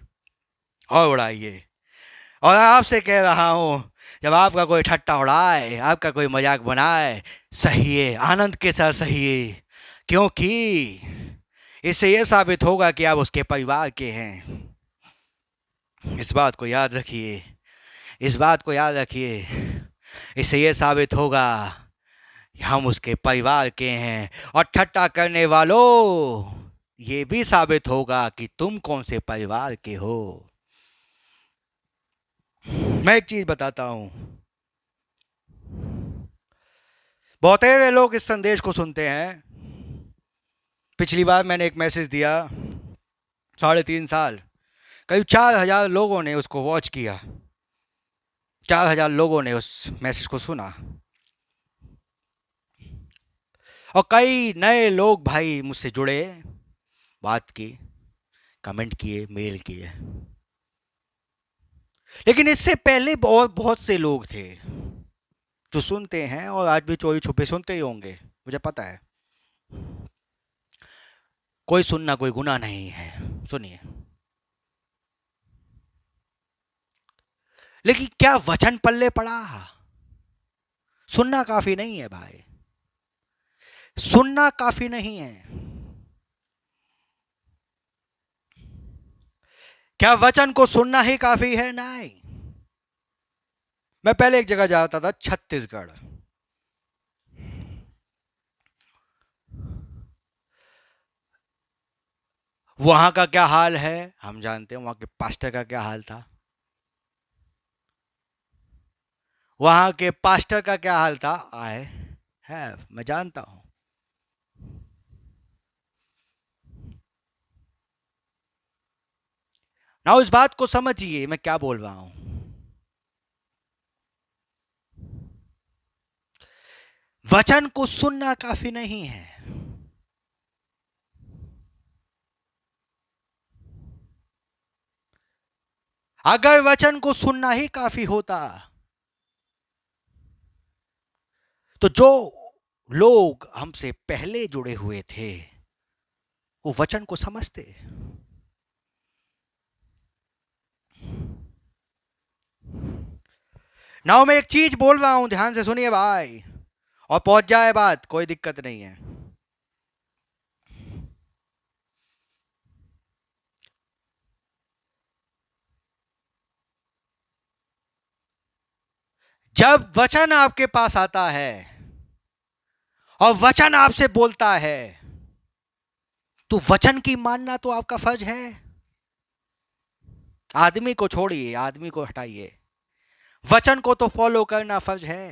और उड़ाइए। और आपसे कह रहा हूं, जब आपका कोई ठट्टा उड़ाए, आपका कोई मजाक बनाए, सहिए, आनंद के साथ सहिए, क्योंकि इससे यह साबित होगा कि आप उसके परिवार के हैं। इस बात को याद रखिए, इस बात को याद रखिए। इससे यह साबित होगा कि हम उसके परिवार के हैं। और ठट्टा करने वालों, ये भी साबित होगा कि तुम कौन से परिवार के हो। मैं एक चीज बताता हूं, बहुतेरे लोग इस संदेश को सुनते हैं। पिछली बार मैंने एक मैसेज दिया, 3.5 साल, करीब 4,000 लोगों ने उसको वॉच किया, 4,000 लोगों ने उस मैसेज को सुना। और कई नए लोग भाई मुझसे जुड़े, बात की, कमेंट किए, मेल किए। लेकिन इससे पहले और बहुत से लोग थे जो सुनते हैं और आज भी चोरी छुपे सुनते ही होंगे, मुझे पता है। कोई सुनना कोई गुनाह नहीं है, सुनिए। लेकिन क्या वचन पल्ले पड़ा? सुनना काफी नहीं है भाई, सुनना काफी नहीं है। क्या वचन को सुनना ही काफी है? नहीं। मैं पहले एक जगह जाता था, छत्तीसगढ़। वहां का क्या हाल है हम जानते हैं, वहां के पास्टर का क्या हाल था, वहां के पास्टर का क्या हाल था, आई है, मैं जानता हूं। ना उस बात को समझिए मैं क्या बोल रहा हूं। वचन को सुनना काफी नहीं है। अगर वचन को सुनना ही काफी होता तो जो लोग हमसे पहले जुड़े हुए थे वो वचन को समझते। ना मैं एक चीज बोल रहा हूं, ध्यान से सुनिए भाई, और पहुंच जाए बात, कोई दिक्कत नहीं है। जब वचन आपके पास आता है और वचन आपसे बोलता है, तो वचन की मानना तो आपका फर्ज है। आदमी को छोड़िए, आदमी को हटाइए, वचन को तो फॉलो करना फर्ज है।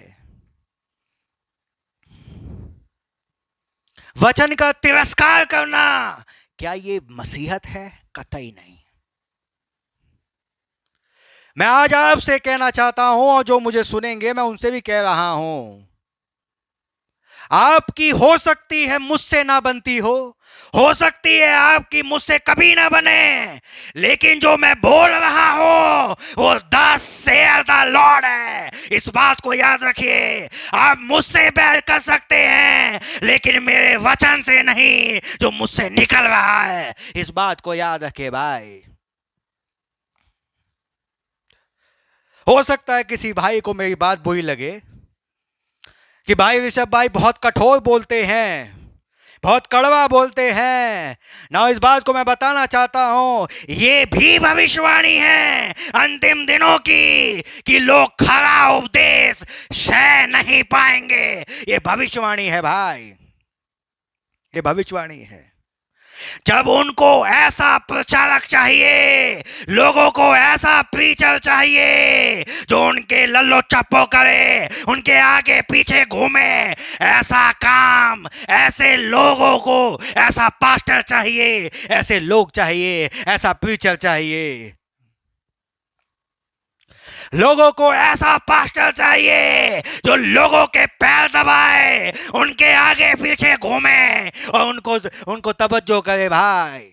वचन का तिरस्कार करना, क्या ये मसीहत है? कतई नहीं। मैं आज आपसे कहना चाहता हूं, और जो मुझे सुनेंगे मैं उनसे भी कह रहा हूं, आपकी हो सकती है मुझसे ना बनती हो सकती है आपकी मुझसे कभी ना बने, लेकिन जो मैं बोल रहा हूं वो thus saith the Lord है। इस बात को याद रखिए, आप मुझसे बैर कर सकते हैं लेकिन मेरे वचन से नहीं जो मुझसे निकल रहा है। इस बात को याद रखिए भाई। हो सकता है किसी भाई को मेरी बात बुरी लगे कि भाई ऋषभ भाई बहुत कठोर बोलते हैं, बहुत कड़वा बोलते हैं ना। इस बात को मैं बताना चाहता हूं, ये भी भविष्यवाणी है अंतिम दिनों की कि लोग खरा उपदेश सह नहीं पाएंगे। ये भविष्यवाणी है भाई, ये भविष्यवाणी है। जब उनको ऐसा प्रचारक चाहिए, लोगों को ऐसा प्रीचर चाहिए जो उनके लल्लो चप्पो करे, उनके आगे पीछे घूमे, ऐसा काम, ऐसे लोगों को ऐसा पास्टर चाहिए, ऐसे लोग चाहिए, ऐसा प्रीचर चाहिए। लोगों को ऐसा पास्टर चाहिए जो लोगों के पैर दबाए, उनके आगे पीछे घूमे और उनको तवज्जो करे। भाई,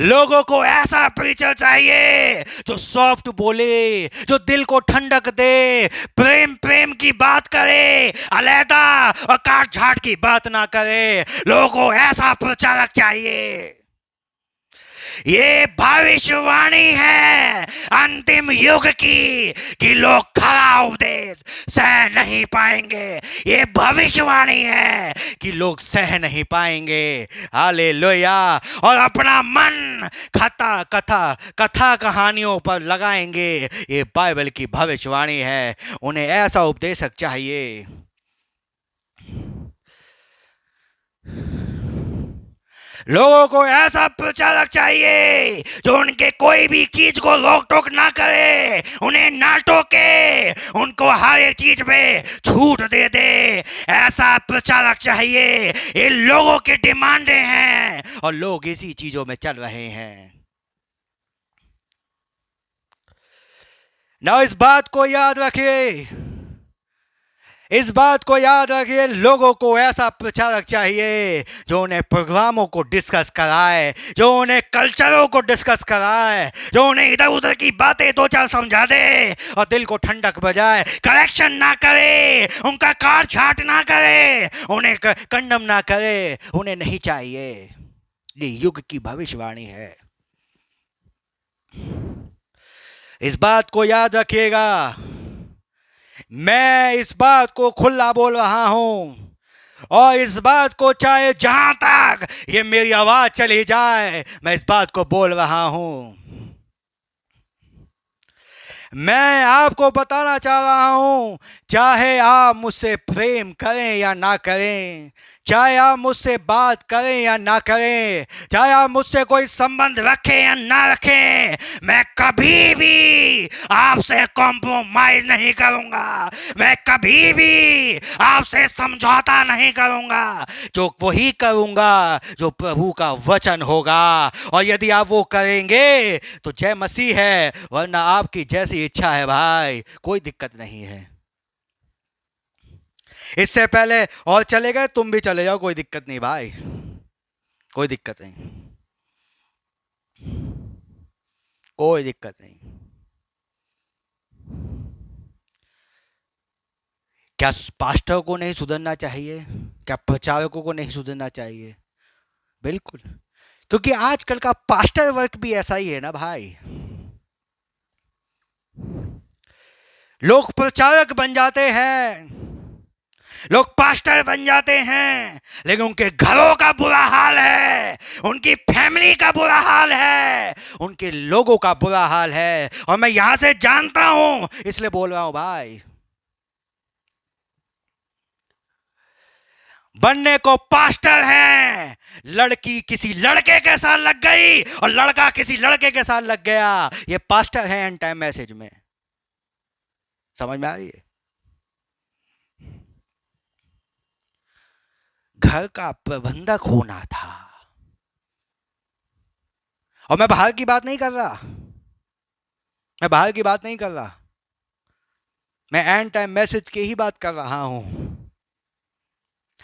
लोगों को ऐसा प्रीचर चाहिए जो सॉफ्ट बोले, जो दिल को ठंडक दे, प्रेम प्रेम की बात करे, अलैदा और काट छाट की बात ना करे। लोगों को ऐसा प्रचारक चाहिए। ये भविष्यवाणी है अंतिम युग की कि लोग खरा उपदेश सह नहीं पाएंगे। ये भविष्यवाणी है कि लोग सह नहीं पाएंगे। हालेलुया। और अपना मन कथा कहानियों पर लगाएंगे। ये बाइबल की भविष्यवाणी है। उन्हें ऐसा उपदेशक चाहिए। लोगों को ऐसा प्रचारक चाहिए जो उनके कोई भी चीज को रोक टोक ना करे, उन्हें ना टोके, उनको हर एक चीज पे छूट दे दे। ऐसा प्रचारक चाहिए। ये लोगों की डिमांडें हैं और लोग इसी चीजों में चल रहे हैं। ना इस बात को याद रखिए, इस बात को याद रखिए, लोगों को ऐसा प्रचारक चाहिए जो उन्हें प्रोग्रामों को डिस्कस कराए, जो उन्हें कल्चरों को डिस्कस कराए, जो उन्हें इधर उधर की बातें दो चार समझा दे और दिल को ठंडक बजाए। करेक्शन ना करे, उनका काट छाट ना करे, उन्हें कंडम ना करे, उन्हें नहीं चाहिए। ये युग की भविष्यवाणी है। इस बात को याद रखिएगा। मैं इस बात को खुला बोल रहा हूं और इस बात को चाहे जहां तक ये मेरी आवाज चली जाए, मैं इस बात को बोल रहा हूं। मैं आपको बताना चाह रहा हूं, चाहे आप मुझसे प्रेम करें या ना करें, चाहे आप मुझसे बात करें या ना करें, चाहे आप मुझसे कोई संबंध रखें या ना रखें, मैं कभी भी आपसे कॉम्प्रोमाइज नहीं करूंगा। मैं कभी भी आपसे समझौता नहीं करूंगा। जो वही करूंगा जो प्रभु का वचन होगा। और यदि आप वो करेंगे तो जय मसीह है, वरना आपकी जैसी इच्छा है भाई, कोई दिक्कत नहीं है। इससे पहले और चले गए, तुम भी चले जाओ, कोई दिक्कत नहीं भाई, कोई दिक्कत नहीं, कोई दिक्कत नहीं। क्या पास्टर को नहीं सुधरना चाहिए? क्या प्रचारकों को नहीं सुधरना चाहिए? बिल्कुल, क्योंकि आजकल का पास्टर वर्क भी ऐसा ही है ना भाई। लोग प्रचारक बन जाते हैं, लोग पास्टर बन जाते हैं, लेकिन उनके घरों का बुरा हाल है, उनकी फैमिली का बुरा हाल है, उनके लोगों का बुरा हाल है। और मैं यहां से जानता हूं, इसलिए बोल रहा हूं भाई। बनने को पास्टर है, लड़की किसी लड़के के साथ लग गई और लड़का किसी लड़के के साथ लग गया, ये पास्टर है एंड टाइम मैसेज में। समझ में आ रही है? घर का प्रबंधक होना था। और मैं बाहर की बात नहीं कर रहा, मैं बाहर की बात नहीं कर रहा, मैं एंड टाइम मैसेज की ही बात कर रहा हूं।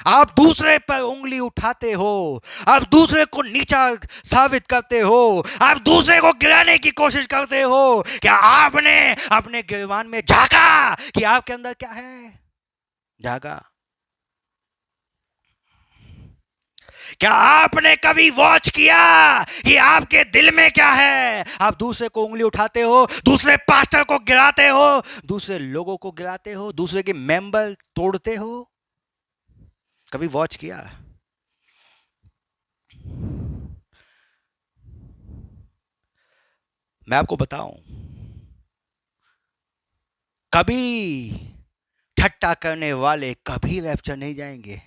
आप दूसरे पर उंगली उठाते हो, आप दूसरे को नीचा साबित करते हो, आप दूसरे को गिराने की कोशिश करते हो। क्या आपने अपने गिरवान में झांका कि आपके अंदर क्या है? झांका? क्या आपने कभी वॉच किया कि आपके दिल में क्या है? आप दूसरे को उंगली उठाते हो, दूसरे पास्टर को गिराते हो, दूसरे लोगों को गिराते हो, दूसरे के मेंबर तोड़ते हो। कभी वॉच किया? मैं आपको बताऊं, कभी ठट्टा करने वाले कभी रैप्चर नहीं जाएंगे।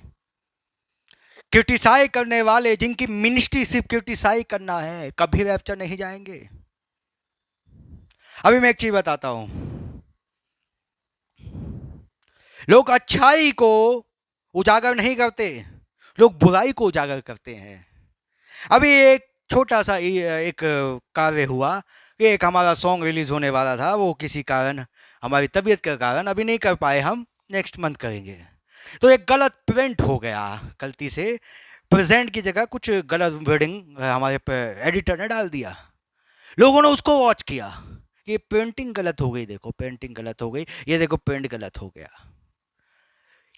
क्रिटिसाइज करने वाले, जिनकी मिनिस्ट्री सिर्फ क्रिटिसाइज करना है, कभी रैप्चर नहीं जाएंगे। अभी मैं एक चीज बताता हूं, लोग अच्छाई को उजागर नहीं करते, लोग बुराई को उजागर करते हैं। अभी एक छोटा सा एक कार्य हुआ कि एक हमारा सॉन्ग रिलीज होने वाला था, वो किसी कारण, हमारी तबीयत के कारण अभी नहीं कर पाए हम, नेक्स्ट मंथ करेंगे। तो एक गलत प्रिंट हो गया, गलती से प्रेजेंट की जगह कुछ गलत वर्डिंग हमारे एडिटर ने डाल दिया। लोगों ने उसको वॉच किया कि पेंटिंग गलत हो गई, देखो पेंटिंग गलत हो गई, ये देखो प्रिंट गलत हो गया।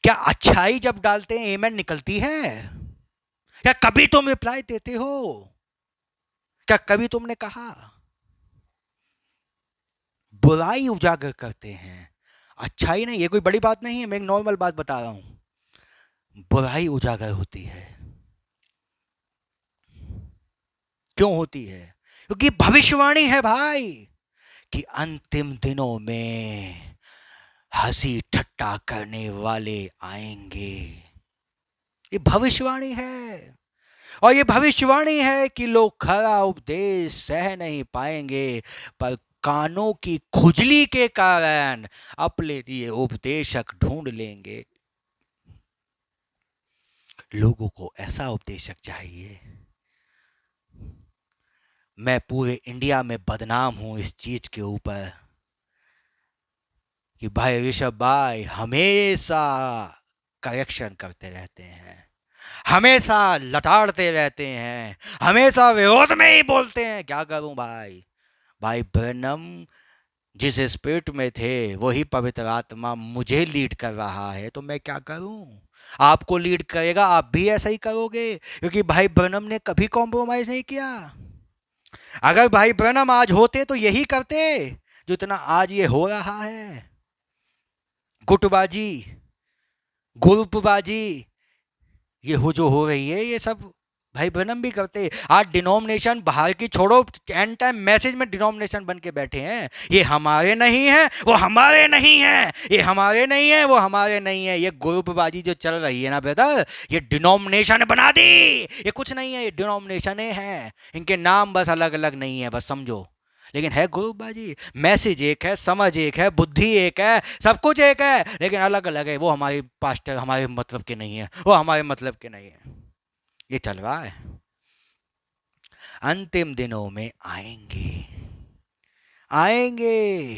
क्या अच्छाई जब डालते हैं एमेन निकलती है? क्या कभी तुम रिप्लाई देते हो? क्या कभी तुमने कहा? बुराई उजागर करते हैं, अच्छाई नहीं। ये कोई बड़ी बात नहीं है, मैं एक नॉर्मल बात बता रहा हूं। बुराई उजागर होती है। क्यों होती है? क्योंकि भविष्यवाणी है भाई कि अंतिम दिनों में हंसी ठट्टा करने वाले आएंगे। ये भविष्यवाणी है, और ये भविष्यवाणी है कि लोग खरा उपदेश सह नहीं पाएंगे, पर कानों की खुजली के कारण अपने लिए उपदेशक ढूंढ लेंगे। लोगों को ऐसा उपदेशक चाहिए। मैं पूरे इंडिया में बदनाम हूं इस चीज के ऊपर कि भाई ऋषभ भाई हमेशा करेक्शन करते रहते हैं, हमेशा लताड़ते रहते हैं, हमेशा विरोध में ही बोलते हैं। क्या करूं भाई? भाई ब्रैनम जिस स्पिरिट में थे वही पवित्र आत्मा मुझे लीड कर रहा है, तो मैं क्या करूं? आपको लीड करेगा, आप भी ऐसा ही करोगे, क्योंकि भाई ब्रैनम ने कभी कॉम्प्रोमाइज नहीं किया। अगर भाई ब्रैनम आज होते तो यही करते जो इतना आज ये हो रहा है। गुटबाजी, ग्रुपबाजी, ये जो हो रही है, ये सब भाई ब्रैनम भी करते। आज डिनोमिनेशन बाहर की छोड़ो, एंड टाइम मैसेज में डिनोमिनेशन बन के बैठे हैं। ये हमारे नहीं है, वो हमारे नहीं है, ये हमारे नहीं है, वो हमारे नहीं है। ये ग्रुपबाजी जो चल रही है ना ब्रदर, ये डिनोमिनेशन बना दी। ये कुछ नहीं है, ये डिनोमिनेशन है। इनके नाम बस अलग अलग नहीं है, बस समझो। लेकिन है ग्रुपबाजी। मैसेज एक है, समझ एक है, बुद्धि एक है, सब कुछ एक है, लेकिन अलग अलग है। वो हमारे पास्टर हमारे मतलब के नहीं है, वो हमारे मतलब के नहीं है। ये चल रहा है। अंतिम दिनों में आएंगे, आएंगे।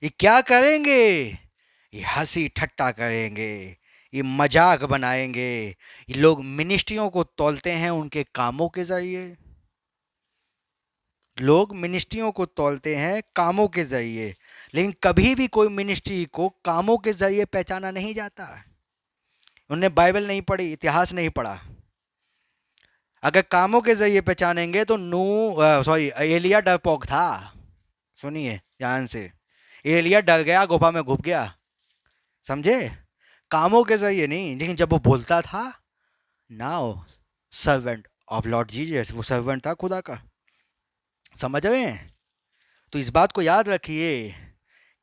ये क्या करेंगे? ये हंसी ठट्टा करेंगे, ये मजाक बनाएंगे। ये लोग मिनिस्ट्रियों को तौलते हैं उनके कामों के जरिए। लोग मिनिस्ट्रियों को तौलते हैं कामों के जरिए, लेकिन कभी भी कोई मिनिस्ट्री को कामों के जरिए पहचाना नहीं जाता। उन्होंने बाइबल नहीं पढ़ी, इतिहास नहीं पढ़ा। अगर कामों के जरिए पहचानेंगे तो एलिया डरपोक था। सुनिए ध्यान से, एलिया डर गया, गुफा में घुस गया, समझे? कामों के जरिए नहीं, लेकिन जब वो बोलता था, now servant of Lord Jesus, वो सर्वेंट था खुदा का। समझ रहे हैं? तो इस बात को याद रखिए,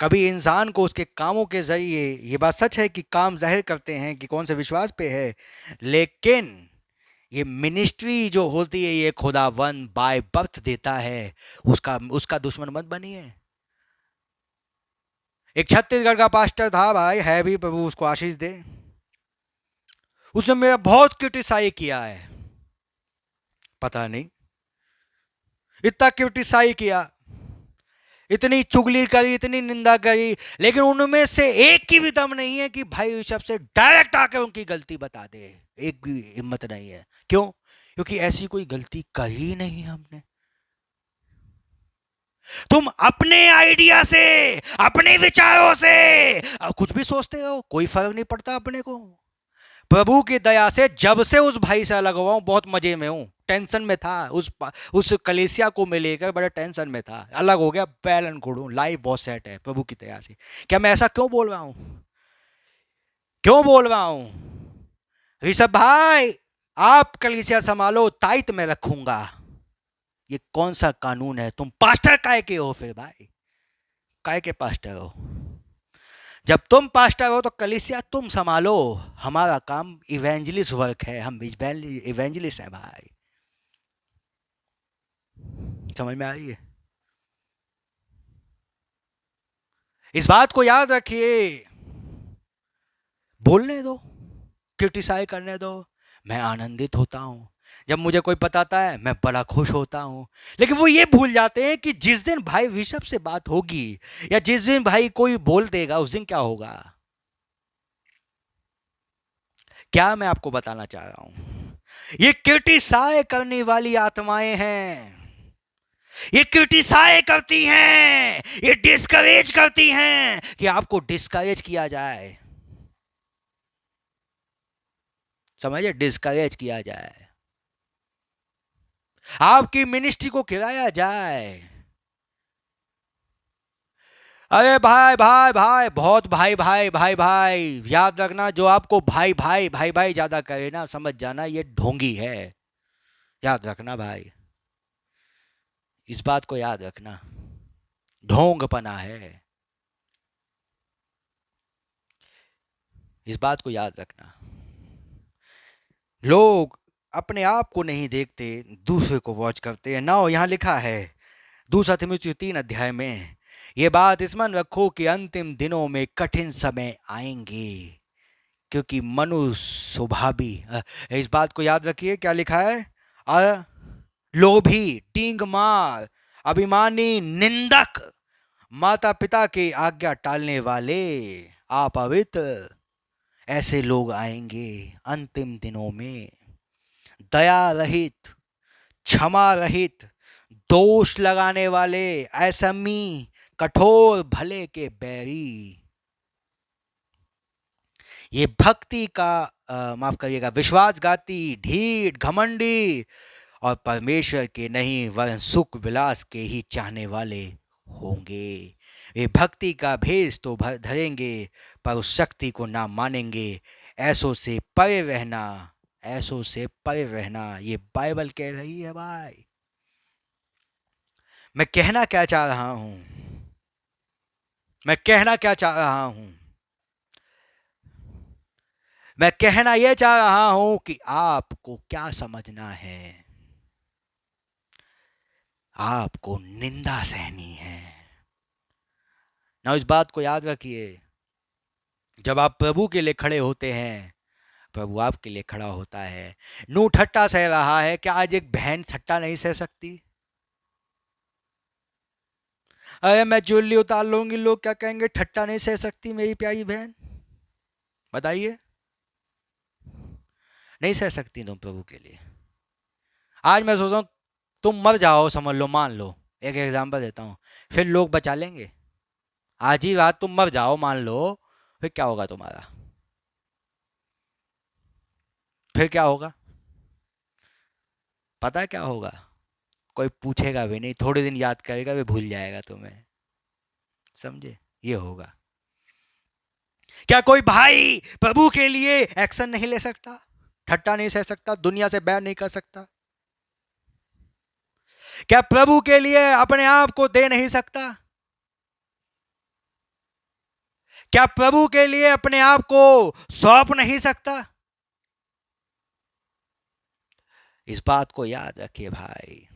कभी इंसान को उसके कामों के जरिए, ये बात सच है कि काम जाहिर करते हैं कि कौन से विश्वास पे है, लेकिन ये मिनिस्ट्री जो होती है ये खुदावन बाय बर्थ देता है, उसका दुश्मन मत बनिए। एक छत्तीसगढ़ का पास्टर था भाई, है भी, प्रभु उसको आशीष दे। उसने मेरा बहुत क्रिटिसाइज किया है, पता नहीं इतना क्रिटिसाइज किया, इतनी चुगली करी, इतनी निंदा करी, लेकिन उनमें से एक की भी दम नहीं है कि भाई ऋषभ से डायरेक्ट आकर उनकी गलती बता दे। एक भी हिम्मत नहीं है। क्यों? क्योंकि ऐसी कोई गलती कही नहीं हमने। तुम अपने आइडिया से, अपने विचारों से कुछ भी सोचते हो, कोई फर्क नहीं पड़ता अपने को। प्रभु की दया से जब से उस भाई से अलग हुआ हूं, बहुत मजे में हूं। टेंशन में था, उस कलेसिया को मैं लेकर बड़ा टेंशन में था, अलग हो गया, बैल एंड गुड हूं, लाइफ बहुत सेट है प्रभु की दया से। क्या मैं ऐसा क्यों बोल रहा हूं? क्यों बोल रहा हूं? ऋषभ भाई आप कलीसिया संभालो, ताइत में रखूंगा। ये कौन सा कानून है? तुम पास्टर काय के हो फिर भाई? काय के पास्टर हो? जब तुम पास्टर हो तो कलीसिया तुम संभालो, हमारा काम इवेंजलिस्ट वर्क है, हम इवेंजलिस्ट हैं भाई। समझ में आ रही है? इस बात को याद रखिए। बोलने दो, क्रिटिसाइज करने दो, मैं आनंदित होता हूं। जब मुझे कोई बताता है मैं बड़ा खुश होता हूं। लेकिन वो ये भूल जाते हैं कि जिस दिन भाई ऋषभ से बात होगी या जिस दिन भाई कोई बोल देगा उस दिन क्या होगा। क्या मैं आपको बताना चाह रहा हूं, ये क्रिटिसाइज करने वाली आत्माएं हैं, ये क्रिटिसाइज करती हैं, ये डिस्करेज करती हैं कि आपको डिस्करेज किया जाए। समझे? डिस्करेज किया जाए, आपकी मिनिस्ट्री को गिराया जाए। अरे भाई भाई भाई, बहुत भाई भाई भाई भाई, याद रखना जो आपको भाई भाई भाई भाई ज्यादा करे ना, समझ जाना ये ढोंगी है। याद रखना भाई, इस बात को याद रखना, ढोंगपना है। इस बात को याद रखना। लोग अपने आप को नहीं देखते, दूसरे को वॉच करते हैं ना। यहाँ लिखा है 2 तिमुथियुस 3 अध्याय में, ये बात स्मरण रखो कि अंतिम दिनों में कठिन समय आएंगे, क्योंकि मनुष्य स्वभावी, इस बात को याद रखिए क्या लिखा है, लोभी, टींग मार, अभिमानी, निंदक, माता पिता की आज्ञा टालने वाले, अपवित्र, ऐसे लोग आएंगे अंतिम दिनों में। दया रहित, क्षमा रहित, दोष लगाने वाले, असमी, कठोर, भले के बैरी। ये भक्ति का माफ करिएगा, विश्वासघाती, ढीठ, घमंडी और परमेश्वर के नहीं वरन सुख विलास के ही चाहने वाले होंगे। वे भक्ति का भेष तो धरेंगे पर उस शक्ति को ना मानेंगे। ऐसों से परे रहना, ऐसों से परे रहना, ये बाइबल कह रही है भाई। मैं कहना क्या चाह रहा हूं, मैं कहना क्या चाह रहा हूं, मैं कहना यह चाह रहा हूं कि आपको क्या समझना है, आपको निंदा सहनी है ना। इस बात को याद रखिए, जब आप प्रभु के लिए खड़े होते हैं, प्रभु आपके लिए खड़ा होता है। नू ठट्टा सह रहा है, क्या आज एक बहन ठट्टा नहीं सह सकती? अरे मैं ज्वेलरी उतार लूंगी, लोग क्या कहेंगे, ठट्टा नहीं सह सकती मेरी प्यारी बहन? बताइए, नहीं सह सकती तुम प्रभु के लिए। आज मैं सोच रहा हूं तुम मर जाओ, समझ लो, मान लो, एक एग्जांपल देता हूं, फिर लोग बचा लेंगे? आज ही रात तुम मर जाओ, मान लो, फिर क्या होगा तुम्हारा? फिर क्या होगा? पता है क्या होगा? कोई पूछेगा भी नहीं, थोड़े दिन याद करेगा, वे भूल जाएगा तुम्हें। समझे? ये होगा। क्या कोई भाई प्रभु के लिए एक्शन नहीं ले सकता, ठट्टा नहीं सह सकता, दुनिया से बैर नहीं कर सकता? क्या प्रभु के लिए अपने आप को दे नहीं सकता? क्या प्रभु के लिए अपने आप को सौंप नहीं सकता? इस बात को याद रखिए भाई।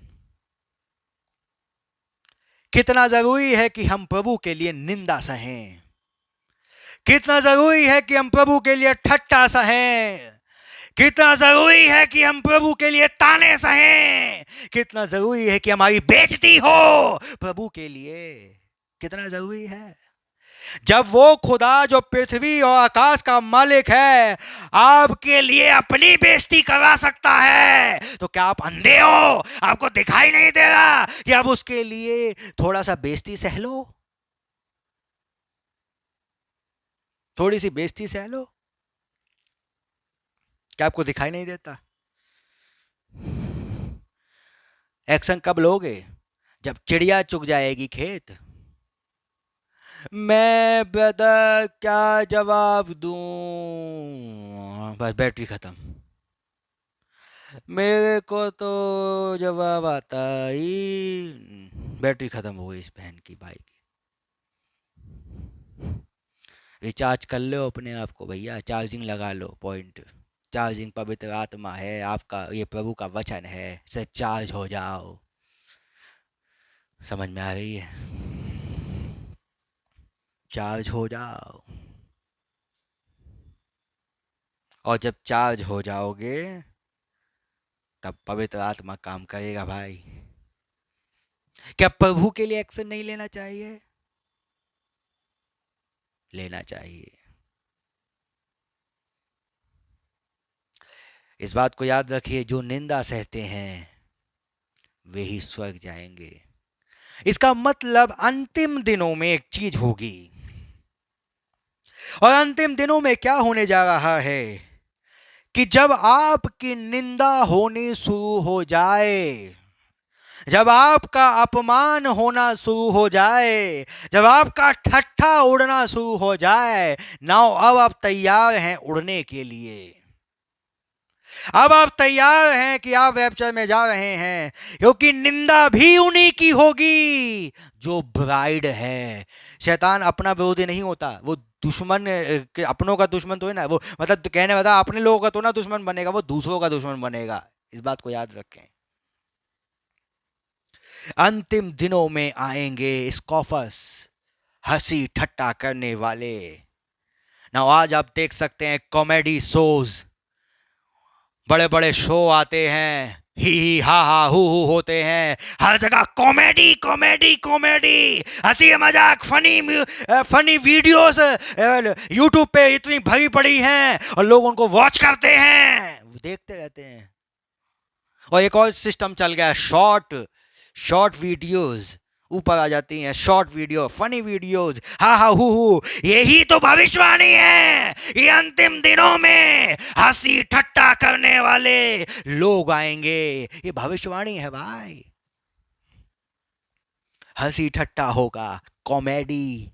कितना जरूरी है कि हम प्रभु के लिए निंदा सहें, कितना जरूरी है कि हम प्रभु के लिए ठट्टा सहें, कितना जरूरी है कि हम प्रभु के लिए ताने सहें, कितना जरूरी है कि हमारी बेइज्जती हो प्रभु के लिए, कितना जरूरी है। जब वो खुदा जो पृथ्वी और आकाश का मालिक है आपके लिए अपनी बेइज्जती करवा सकता है, तो क्या आप अंधे हो? आपको दिखाई नहीं दे रहा कि आप उसके लिए थोड़ा सा बेइज्जती सह लो, थोड़ी सी बेइज्जती सह लो? क्या आपको दिखाई नहीं देता? एक्शन कब लोगे? जब चिड़िया चुग जाएगी खेत। मैं ब्रदर क्या जवाब दूं, बस बैटरी खत्म। मेरे को तो जवाब आता ही, बैटरी खत्म हो गई इस बहन की, बाइक की। रिचार्ज कर लो अपने आप को भैया, चार्जिंग लगा लो पॉइंट। चार्जिंग पवित्र आत्मा है आपका, ये प्रभु का वचन है, से चार्ज हो जाओ। समझ में आ रही है? चार्ज हो जाओ। और जब चार्ज हो जाओगे तब पवित्र आत्मा काम करेगा भाई। क्या प्रभु के लिए एक्शन नहीं लेना चाहिए? लेना चाहिए। इस बात को याद रखिए, जो निंदा सहते हैं वे ही स्वर्ग जाएंगे। इसका मतलब अंतिम दिनों में एक चीज होगी, और अंतिम दिनों में क्या होने जा रहा है कि जब आपकी निंदा होनी शुरू हो जाए, जब आपका अपमान होना शुरू हो जाए, जब आपका ठट्ठा उड़ना शुरू हो जाए, नाउ अब आप तैयार हैं उड़ने के लिए। अब आप तैयार हैं कि आप रैप्चर में जा रहे हैं, क्योंकि निंदा भी उन्हीं की होगी जो ब्राइड है। शैतान अपना विरोधी नहीं होता, वो दुश्मन, अपनों का दुश्मन तो है ना वो, मतलब कहने वाला अपने लोगों का तो ना दुश्मन बनेगा, वो दूसरों का दुश्मन बनेगा। इस बात को याद रखें। अंतिम दिनों में आएंगे स्कॉफर्स, हंसी ठट्टा करने वाले। ना आज आप देख सकते हैं कॉमेडी शोज, बड़े बड़े शो आते हैं, ही हा हु होते हैं, हर जगह कॉमेडी कॉमेडी कॉमेडी, हंसी मजाक, फनी वीडियोस यूट्यूब पे इतनी भरी पड़ी हैं और लोग उनको वॉच करते हैं, देखते रहते हैं। और एक और सिस्टम चल गया, शॉर्ट वीडियोस ऊपर आ जाती हैं, शॉर्ट वीडियो, फनी वीडियोस, हा हु। यही तो भविष्यवाणी है, ये अंतिम दिनों में हंसी ठट्टा करने वाले लोग आएंगे। ये भविष्यवाणी है भाई। हंसी ठट्टा होगा, कॉमेडी।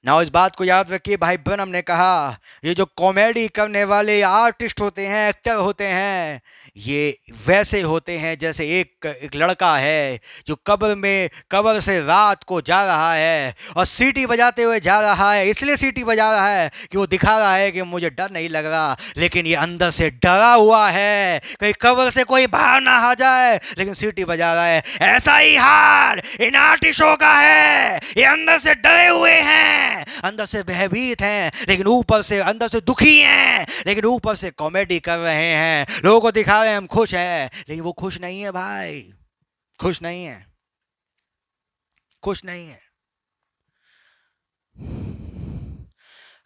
ना इस बात को याद रखिए, भाई ब्रनम ने कहा ये जो कॉमेडी करने वाले आर्टिस्ट होते हैं, एक्टर होते हैं, ये वैसे होते हैं जैसे एक लड़का है जो कब्र से रात को जा रहा है और सीटी बजाते हुए जा रहा है। इसलिए सीटी बजा रहा है कि वो दिखा रहा है कि मुझे डर नहीं लग रहा, लेकिन ये अंदर से डरा हुआ है कहीं कब्र से कोई बाहर ना आ जाए, लेकिन सीटी बजा रहा है। ऐसा ही हाल इन आर्टिस्टों का है, ये अंदर से डरे हुए हैं, अंदर से भयभीत हैं, लेकिन ऊपर से अंदर से दुखी हैं, लेकिन ऊपर से कॉमेडी कर रहे हैं, लोगों को दिखा रहे हैं हम खुश हैं, लेकिन वो खुश नहीं है भाई, खुश नहीं है, खुश नहीं है।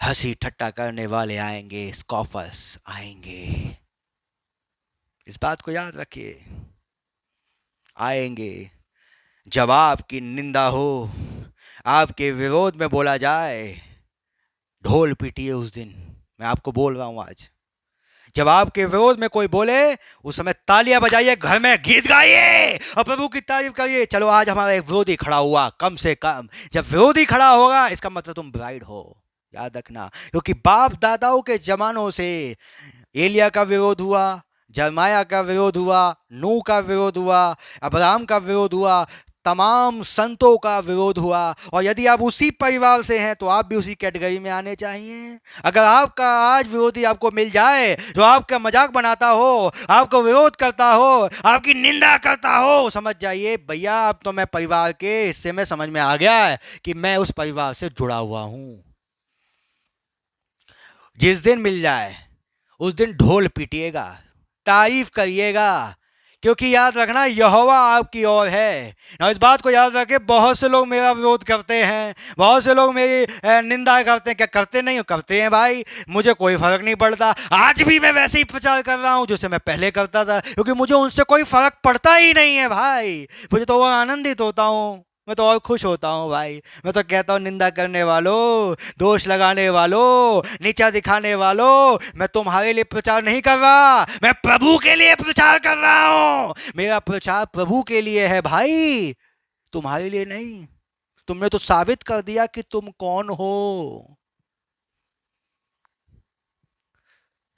हंसी ठट्टा करने वाले आएंगे, स्कॉफर्स आएंगे। इस बात को याद रखिए, आएंगे। जब आपकी निंदा हो, आपके विरोध में बोला जाए, ढोल पीटिए उस दिन। मैं आपको बोल रहा हूं आज, जब आपके विरोध में कोई बोले उस समय तालियां बजाइए, घर में गीत गाइए और प्रभु की तारीफ करिए। चलो आज हमारा एक विरोधी खड़ा हुआ, कम से कम जब विरोधी खड़ा होगा इसका मतलब तुम ब्राइड हो, याद रखना। क्योंकि बाप दादाओं के जमानों से एलिया का विरोध हुआ, जरमाया का विरोध हुआ, नूह का विरोध हुआ, अब्राहम का विरोध हुआ, तमाम संतों का विरोध हुआ। और यदि आप उसी परिवार से हैं तो आप भी उसी कैटेगरी में आने चाहिए। अगर आपका आज विरोधी आपको मिल जाए जो आपका मजाक बनाता हो, आपको विरोध करता हो, आपकी निंदा करता हो, समझ जाइए भैया अब तो मैं परिवार के हिस्से में, समझ में आ गया है कि मैं उस परिवार से जुड़ा हुआ हूं। जिस दिन मिल जाए उस दिन ढोल पीटिएगा, तारीफ करिएगा, क्योंकि याद रखना यहोवा आपकी ओर है। ना इस बात को याद रखें, बहुत से लोग मेरा विरोध करते हैं, बहुत से लोग मेरी निंदा करते हैं। क्या करते नहीं हो? करते हैं भाई, मुझे कोई फर्क नहीं पड़ता। आज भी मैं वैसे ही प्रचार कर रहा हूं जैसे मैं पहले करता था, क्योंकि मुझे उनसे कोई फर्क पड़ता ही नहीं है भाई। मुझे तो और आनंदित होता हूं, मैं तो और खुश होता हूँ भाई। मैं तो कहता हूँ निंदा करने वालों, दोष लगाने वालों, नीचा दिखाने वालों, मैं तुम्हारे लिए प्रचार नहीं कर रहा, मैं प्रभु के लिए प्रचार कर रहा हूँ। मेरा प्रचार प्रभु के लिए है भाई, तुम्हारे लिए नहीं। तुमने तो साबित कर दिया कि तुम कौन हो,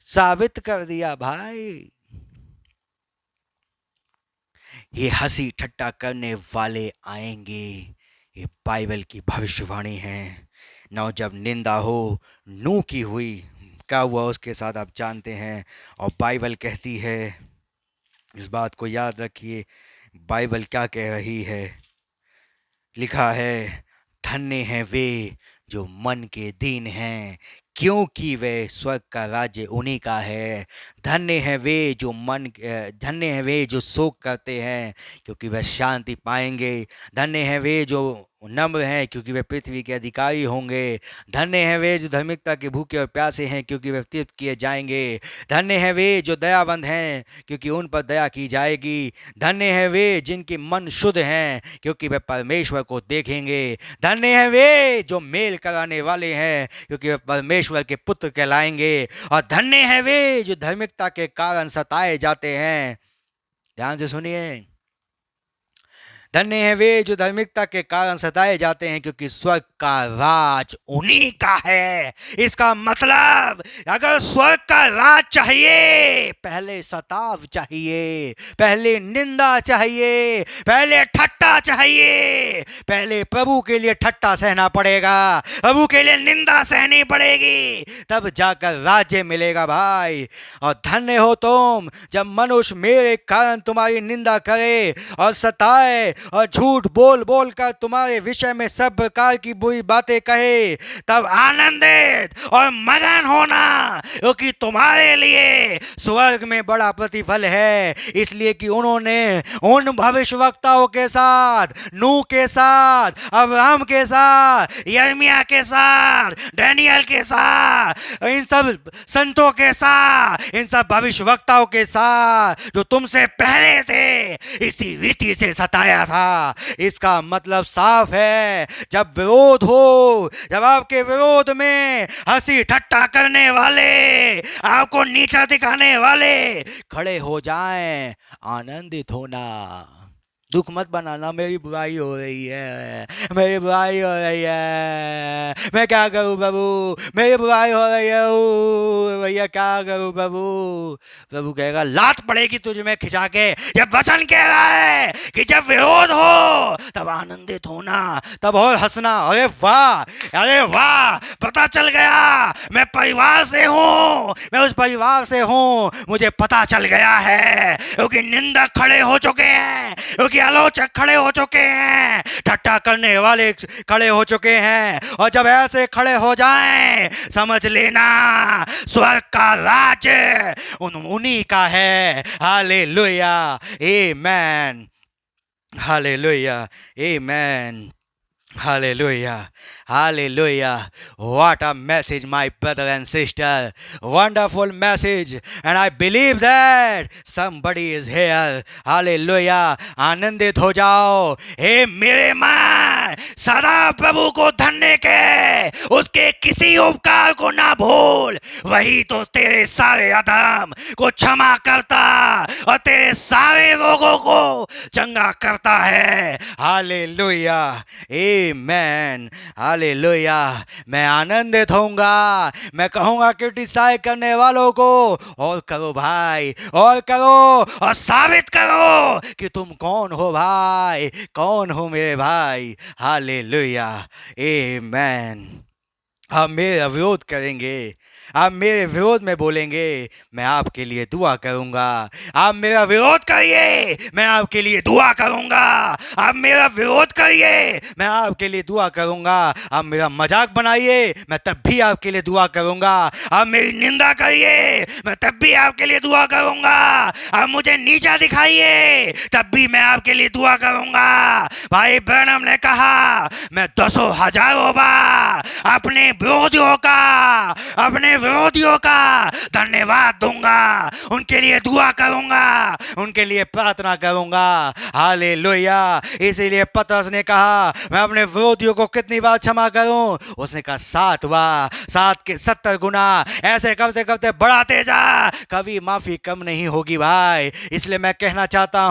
साबित कर दिया भाई। ये हंसी ठट्टा करने वाले आएंगे, ये बाइबल की भविष्यवाणी है। ना जब निंदा हो नूह की हुई, क्या हुआ उसके साथ आप जानते हैं। और बाइबल कहती है, इस बात को याद रखिए, बाइबल क्या कह रही है। लिखा है, धन्य हैं वे जो मन के दीन हैं, क्योंकि वे स्वर्ग का राज्य उन्हीं का है। धन्य हैं वे जो शोक करते हैं, क्योंकि वे शांति पाएंगे। धन्य हैं वे जो नम्र हैं, क्योंकि वे पृथ्वी के अधिकारी होंगे। धन्य हैं वे जो धार्मिकता के भूखे और प्यासे हैं, क्योंकि वे तृप्त किए जाएंगे। धन्य हैं वे जो दयाबंद हैं, क्योंकि उन पर दया की जाएगी। धन्य हैं वे जिनके मन शुद्ध हैं, क्योंकि वे परमेश्वर को देखेंगे। धन्य हैं वे जो मेल कराने वाले हैं, क्योंकि वे परमेश्वर के पुत्र कहलाएंगे। और धन्य हैं वे जो धार्मिकता के कारण सताए जाते हैं। ध्यान से सुनिए, धन्य हैं वे जो धार्मिकता के कारण सताए जाते हैं, क्योंकि स्वर्ग का राज उन्हीं का है। इसका मतलब, अगर स्वर्ग का राज चाहिए, पहले सताव चाहिए, पहले निंदा चाहिए, पहले ठट्टा चाहिए। पहले प्रभु के लिए ठट्टा सहना पड़ेगा, प्रभु के लिए निंदा सहनी पड़ेगी, तब जाकर राज्य मिलेगा भाई। और धन्य हो तुम जब मनुष्य मेरे कारण तुम्हारी निंदा करे और सताए और झूठ बोल बोल कर तुम्हारे विषय में सब प्रकार की बुरी बातें कहे, तब आनंदित और मगन होना, क्योंकि तुम्हारे लिए स्वर्ग में बड़ा प्रतिफल है। इसलिए कि उन्होंने उन भविष्यवक्ताओं के साथ, नूह के साथ, अब्राहम के साथ, यिर्मयाह के साथ, डैनियल के साथ, इन सब संतों के साथ, इन सब भविष्यवक्ताओं के साथ जो तुमसे पहले थे, इसी रीति से सताया था। इसका मतलब साफ है, जब विरोध हो, जब आपके विरोध में हंसी ठट्टा करने वाले, आपको नीचा दिखाने वाले खड़े हो जाएं, आनंदित होना। दुख मत बनाना, मेरी बुराई हो रही है, मेरी बुराई हो रही है, मैं क्या करूं प्रभु, मेरी बुराई हो रही है भैया, क्या करूं प्रभु। प्रभु कहेगा, लात पड़ेगी तुझ में खिंचा के। जब वचन कह रहा है कि जब विरोध हो तब आनंदित होना, तब और हंसना। अरे वाह, अरे वाह, पता चल गया, मैं परिवार से हूं, मैं उस परिवार से हूं, मुझे पता चल गया है। क्योंकि निंदक खड़े हो चुके हैं, क्योंकि आलोचक खड़े हो चुके हैं, ठट्टा करने वाले खड़े हो चुके हैं। और जब ऐसे खड़े हो जाएं, समझ लेना स्वर्ग का राज उन्हीं का है। Hallelujah, amen, hallelujah, amen, Hallelujah. Hallelujah. What a message, my brother and sister. Wonderful message. And I believe that somebody is here. Hallelujah. आनंदित हो जाओ। हे मेरे मन, सदा प्रभु को धन्य के, उसके किसी उपकार को ना भूल। वही तो तेरे सारे अधर्म को क्षमा करता और तेरे सारे रोगों को चंगा करता है। हालेलुया, आमेन, हालेलुया। मैं आनंदित होऊंगा, मैं कहूंगा क्रिटिसाइज करने वालों को, और करो भाई, और करो, और साबित करो कि तुम कौन हो भाई, कौन हो मेरे भाई। हालेलुया, आमेन। आप मेरा विरोध करेंगे, आप मेरे विरोध में बोलेंगे, मैं आपके लिए दुआ करूंगा। आप मेरा विरोध करिए, मैं आपके लिए दुआ करूंगा। आप मेरा विरोध करिए, मैं आपके लिए दुआ करूंगा। आप मेरा मजाक बनाइए, मैं तब भी आपके लिए दुआ करूंगा। आप मेरी निंदा करिए, मैं तब भी आपके लिए दुआ करूंगा। आप मुझे नीचा दिखाइए, तब भी मैं आपके लिए दुआ करूंगा। भाई ब्रैनम ने कहा, मैं दसों हजारों बार अपने विरोधियों का धन्यवाद दूंगा, उनके लिए दुआ करूंगा, उनके लिए प्रार्थना करूंगा। हालेलुया। इसीलिए पतरस ने कहा, मैं अपने विरोधियों को कितनी बार क्षमा करूं? उसने कहा 7 बार, 7 के 70 गुना। ऐसे करते करते बढ़ाते जा, कभी माफी कम नहीं होगी भाई। इसलिए मैं कहना चाहता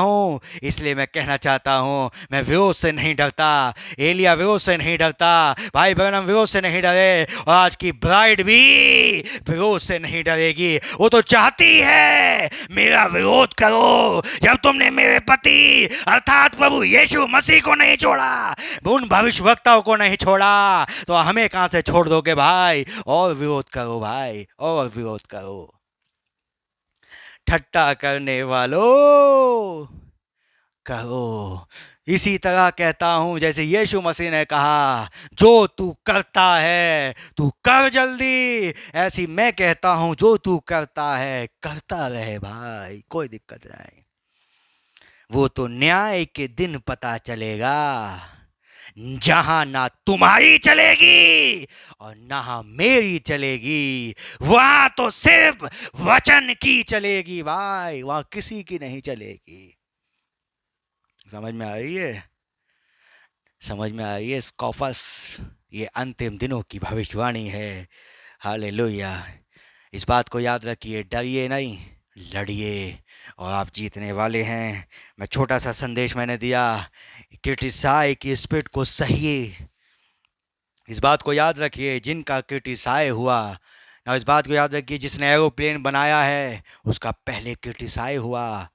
हूं, मैं विरोध से नहीं डरता। एलिया विरोध से नहीं डरता, भाई ब्रैनम विरोध से नहीं डरे, और आज की ब्राइड भी विरोध से नहीं डरेगी, वो तो चाहती है मेरा विरोध करो। जब तुमने मेरे पति अर्थात प्रभु यीशु मसीह को नहीं छोड़ा, उन भविष्यवक्ताओं को नहीं छोड़ा, तो हमें कहां से छोड़ दोगे भाई? और विरोध करो भाई, और विरोध करो। ठट्टा करने वालों करो। इसी तरह कहता हूं जैसे यीशु मसीह ने कहा, जो तू करता है तू कर जल्दी, ऐसी मैं कहता हूं जो तू करता है करता रहे भाई, कोई दिक्कत नहीं। वो तो न्याय के दिन पता चलेगा जहां ना तुम्हारी चलेगी और ना मेरी चलेगी, वहां तो सिर्फ वचन की चलेगी भाई, वहां किसी की नहीं चलेगी। समझ में आ रही है? समझ में आ रही है? स्कॉफस, ये अंतिम दिनों की भविष्यवाणी है। हालेलुया। इस बात को याद रखिए, डरिए नहीं, लड़िए और आप जीतने वाले हैं। मैं छोटा सा संदेश मैंने दिया, क्रिटिसाई की स्पिरिट को सहिए। इस बात को याद रखिए, जिनका क्रिटिसाई हुआ ना, इस बात को याद रखिए, जिसने एरोप्लेन बनाया है उसका पहले क्रिटिसाई हुआ।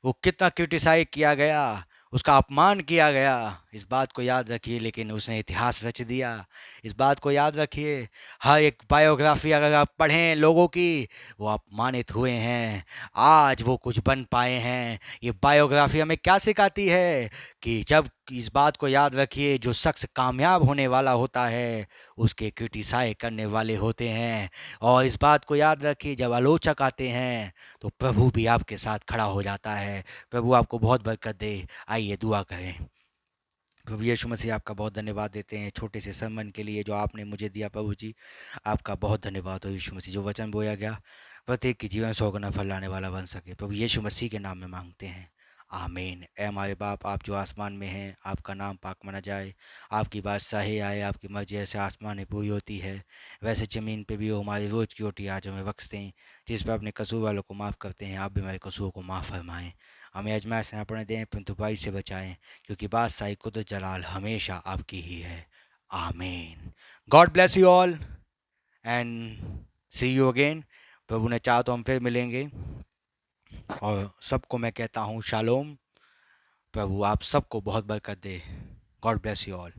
वो कितना क्रिटिसाई किया गया, उसका अपमान किया गया, इस बात को याद रखिए, लेकिन उसने इतिहास रच दिया। इस बात को याद रखिए, हर एक बायोग्राफी अगर आप पढ़ें लोगों की, वो अपमानित हुए हैं, आज वो कुछ बन पाए हैं। ये बायोग्राफी हमें क्या सिखाती है कि जब, इस बात को याद रखिए, जो शख्स कामयाब होने वाला होता है उसके क्रिटिसाई करने वाले होते हैं। और इस बात को याद रखिए, जब आलोचक आते हैं तो प्रभु भी आपके साथ खड़ा हो जाता है। प्रभु आपको बहुत बरकत दे। आइए दुआ करें। प्रभु यीशु मसीह, आपका बहुत धन्यवाद देते हैं छोटे से sermon के लिए जो आपने मुझे दिया। प्रभु जी आपका बहुत धन्यवाद हो यीशु मसीह, जो वचन बोया गया प्रत्येक के जीवन 100 गुना फल लाने वाला बन सके। प्रभु यीशु मसीह के नाम में मांगते हैं, आमीन। ए हमारे बाप, आप जो आसमान में हैं, आपका नाम पाक माना जाए, आपकी बादशाही आए, आपकी मर्जी ऐसे आसमान में पूरी होती है वैसे ज़मीन पे भी हो। हमारी रोज़ की रोटी आज हमें बख्श दें, जिस पर अपने कसूर वालों को माफ़ करते हैं, आप भी हमारे कसूर को माफ़ फरमाएँ। हमें आजमाइश से न पड़ने दें, परंतु बुराई से बचाएं, क्योंकि बादशाही कुदरत जलाल हमेशा आपकी ही है। आमीन। God bless you all and see you again. प्रभु ने चाहा तो हम फिर मिलेंगे, और सबको मैं कहता हूँ शालोम। प्रभु आप सबको बहुत बरकत दे। God bless you all.